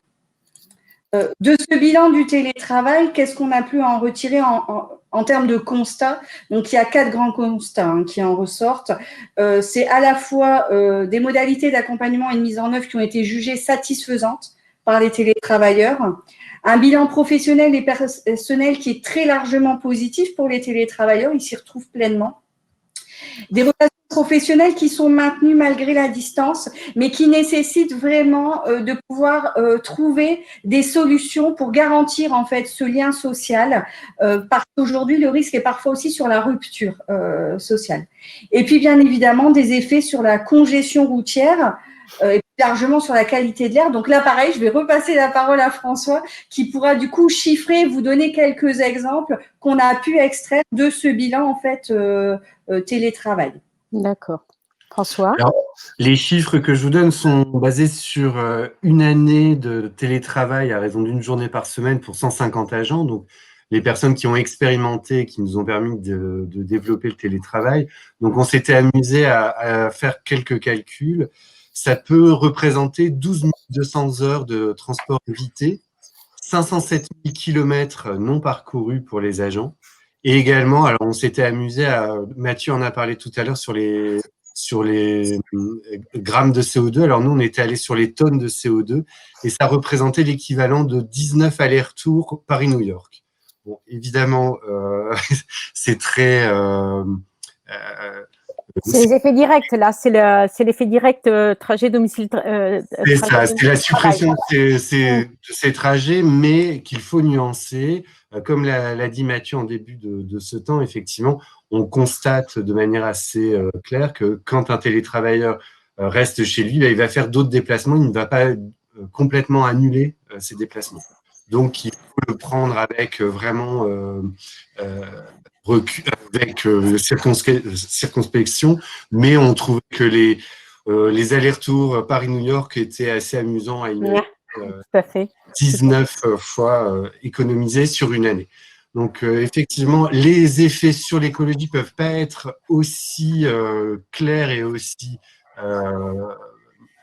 De ce bilan du télétravail, qu'est-ce qu'on a pu en retirer en termes de constats? Donc, il y a 4 grands constats qui en ressortent. C'est à la fois des modalités d'accompagnement et de mise en œuvre qui ont été jugées satisfaisantes par les télétravailleurs, un bilan professionnel et personnel qui est très largement positif pour les télétravailleurs, ils s'y retrouvent pleinement. Des relations professionnelles qui sont maintenues malgré la distance, mais qui nécessitent vraiment de pouvoir trouver des solutions pour garantir en fait ce lien social, parce qu'aujourd'hui le risque est parfois aussi sur la rupture sociale. Et puis bien évidemment des effets sur la congestion routière, et plus largement sur la qualité de l'air. Donc là, pareil, je vais repasser la parole à François qui pourra du coup chiffrer, vous donner quelques exemples qu'on a pu extraire de ce bilan en fait télétravail. D'accord. François? Alors, les chiffres que je vous donne sont basés sur une année de télétravail à raison d'une journée par semaine pour 150 agents. Donc, les personnes qui ont expérimenté, qui nous ont permis de développer le télétravail. Donc, on s'était amusé à faire quelques calculs. Ça peut représenter 12 200 heures de transport évité, 507 000 kilomètres non parcourus pour les agents. Et également, alors on s'était amusé Mathieu en a parlé tout à l'heure sur les grammes de CO2. Alors nous, on était allé sur les tonnes de CO2 et ça représentait l'équivalent de 19 allers-retours Paris-New York. Bon, évidemment, c'est très... c'est les effets directs, là. C'est l'effet direct trajet domicile. C'est ça, c'est la suppression de ces trajets, mais qu'il faut nuancer. Comme l'a dit Mathieu en début de ce temps, effectivement, on constate de manière assez claire que quand un télétravailleur reste chez lui, il va faire d'autres déplacements, il ne va pas complètement annuler ses déplacements. Donc, il faut le prendre avec vraiment avec circonspection, mais on trouvait que les allers-retours Paris-New York étaient assez amusants à imaginer. Tout à fait. 19 fois économisés sur une année. Donc, effectivement, les effets sur l'écologie peuvent pas être aussi clairs et aussi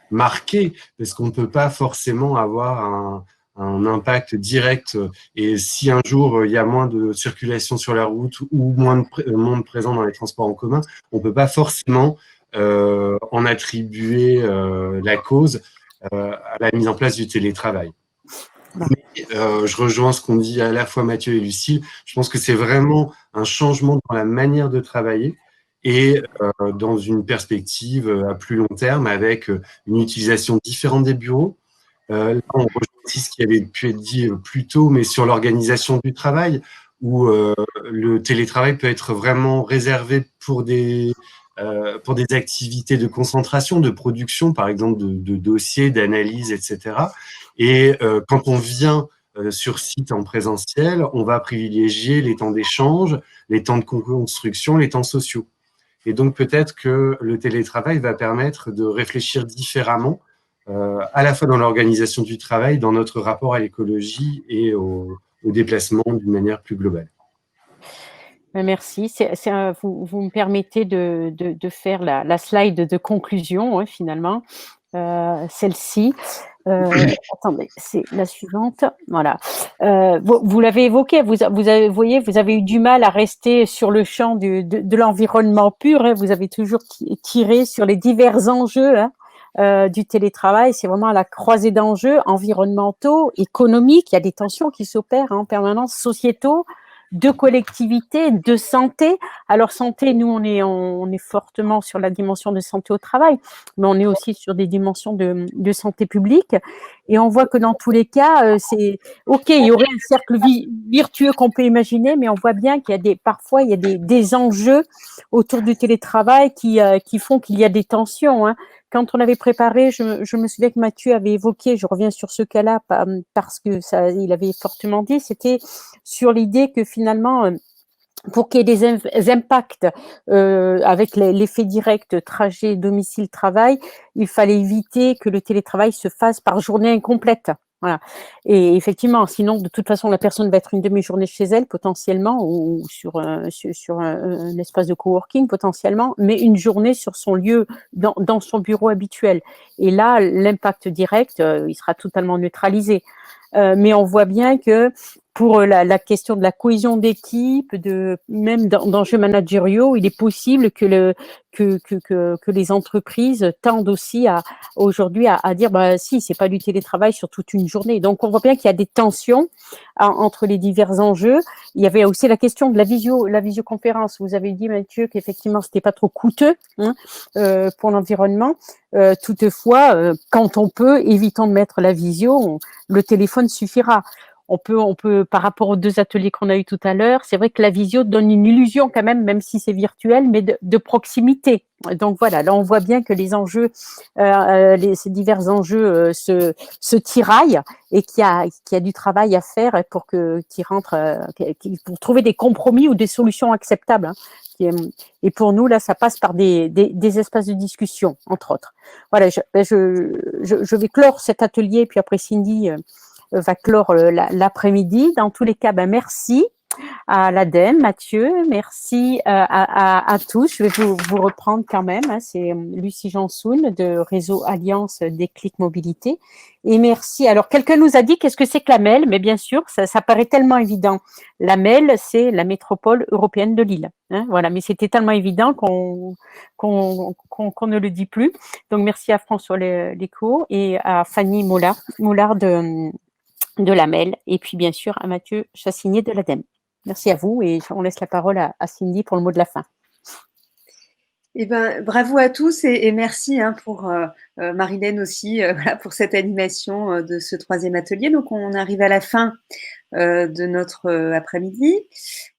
marqués, parce qu'on ne peut pas forcément avoir un impact direct. Et si un jour, il y a moins de circulation sur la route ou moins de monde présent dans les transports en commun, on ne peut pas forcément en attribuer la cause à la mise en place du télétravail. Mais, je rejoins ce qu'ont dit à la fois Mathieu et Lucille. Je pense que c'est vraiment un changement dans la manière de travailler et dans une perspective à plus long terme avec une utilisation différente des bureaux. Là, on rejoint aussi ce qui avait pu être dit plus tôt, mais sur l'organisation du travail, où le télétravail peut être vraiment réservé pour des activités de concentration, de production, par exemple de dossiers, d'analyse, etc. Et quand on vient sur site en présentiel, on va privilégier les temps d'échange, les temps de construction, les temps sociaux. Et donc peut-être que le télétravail va permettre de réfléchir différemment, à la fois dans l'organisation du travail, dans notre rapport à l'écologie et au déplacement d'une manière plus globale. Merci. Vous me permettez de faire la slide de conclusion, hein, finalement. Celle-ci. Attendez, c'est la suivante. Voilà. Vous l'avez évoqué, vous avez eu du mal à rester sur le champ de l'environnement pur. Hein, vous avez toujours tiré sur les divers enjeux, hein, du télétravail. C'est vraiment à la croisée d'enjeux environnementaux, économiques. Il y a des tensions qui s'opèrent en permanence, sociétaux, de collectivité, de santé. Alors santé, nous on est fortement sur la dimension de santé au travail, mais on est aussi sur des dimensions de santé publique. Et on voit que dans tous les cas, c'est ok. Il y aurait un cercle virtueux qu'on peut imaginer, mais on voit bien qu'il y a parfois il y a des enjeux autour du télétravail qui font qu'il y a des tensions. Hein. Quand on avait préparé, je me souviens que Mathieu avait évoqué, je reviens sur ce cas-là parce que il avait fortement dit, c'était sur l'idée que finalement, pour qu'il y ait des impacts avec l'effet direct trajet, domicile, travail, il fallait éviter que le télétravail se fasse par journée incomplète. Voilà. Et effectivement, sinon, de toute façon, la personne va être une demi-journée chez elle potentiellement ou sur un espace de coworking potentiellement, mais une journée sur son lieu, dans son bureau habituel. Et là, l'impact direct, il sera totalement neutralisé. Mais on voit bien que pour la question de la cohésion d'équipe, même d'enjeux managériaux, il est possible que les entreprises tendent aussi aujourd'hui à dire bah si, c'est pas du télétravail sur toute une journée. Donc on voit bien qu'il y a des tensions entre les divers enjeux. Il y avait aussi la question de la visioconférence. Vous avez dit, Mathieu, qu'effectivement c'était pas trop coûteux pour l'environnement. Toutefois, quand on peut, évitons de mettre la visio. Le téléphone suffira. On peut, par rapport aux 2 ateliers qu'on a eu tout à l'heure, c'est vrai que la visio donne une illusion quand même si c'est virtuel, mais de proximité. Donc voilà, là on voit bien que les enjeux, ces divers enjeux se tiraillent et qu'il y a du travail à faire pour pour trouver des compromis ou des solutions acceptables. Et pour nous, là, ça passe par des espaces de discussion, entre autres. Voilà, je vais clore cet atelier, puis après Cindy va clore l'après-midi. Dans tous les cas, merci à l'ADEME, Mathieu, merci à tous. Je vais vous reprendre quand même. C'est Lucie Jansoun de Réseau Alliance Déclic Mobilité. Et merci. Alors, quelqu'un nous a dit qu'est-ce que c'est que la MEL, mais bien sûr, ça paraît tellement évident. La MEL, c'est la métropole européenne de Lille. Voilà, mais c'était tellement évident qu'on ne le dit plus. Donc, merci à François Léco et à Fanny Moulard de la MEL, et puis bien sûr à Mathieu Chassigné de l'ADEME. Merci à vous et on laisse la parole à Cindy pour le mot de la fin. Eh ben, bravo à tous et merci pour Marilène aussi pour cette animation de ce 3e atelier. Donc on arrive à la fin de notre après-midi.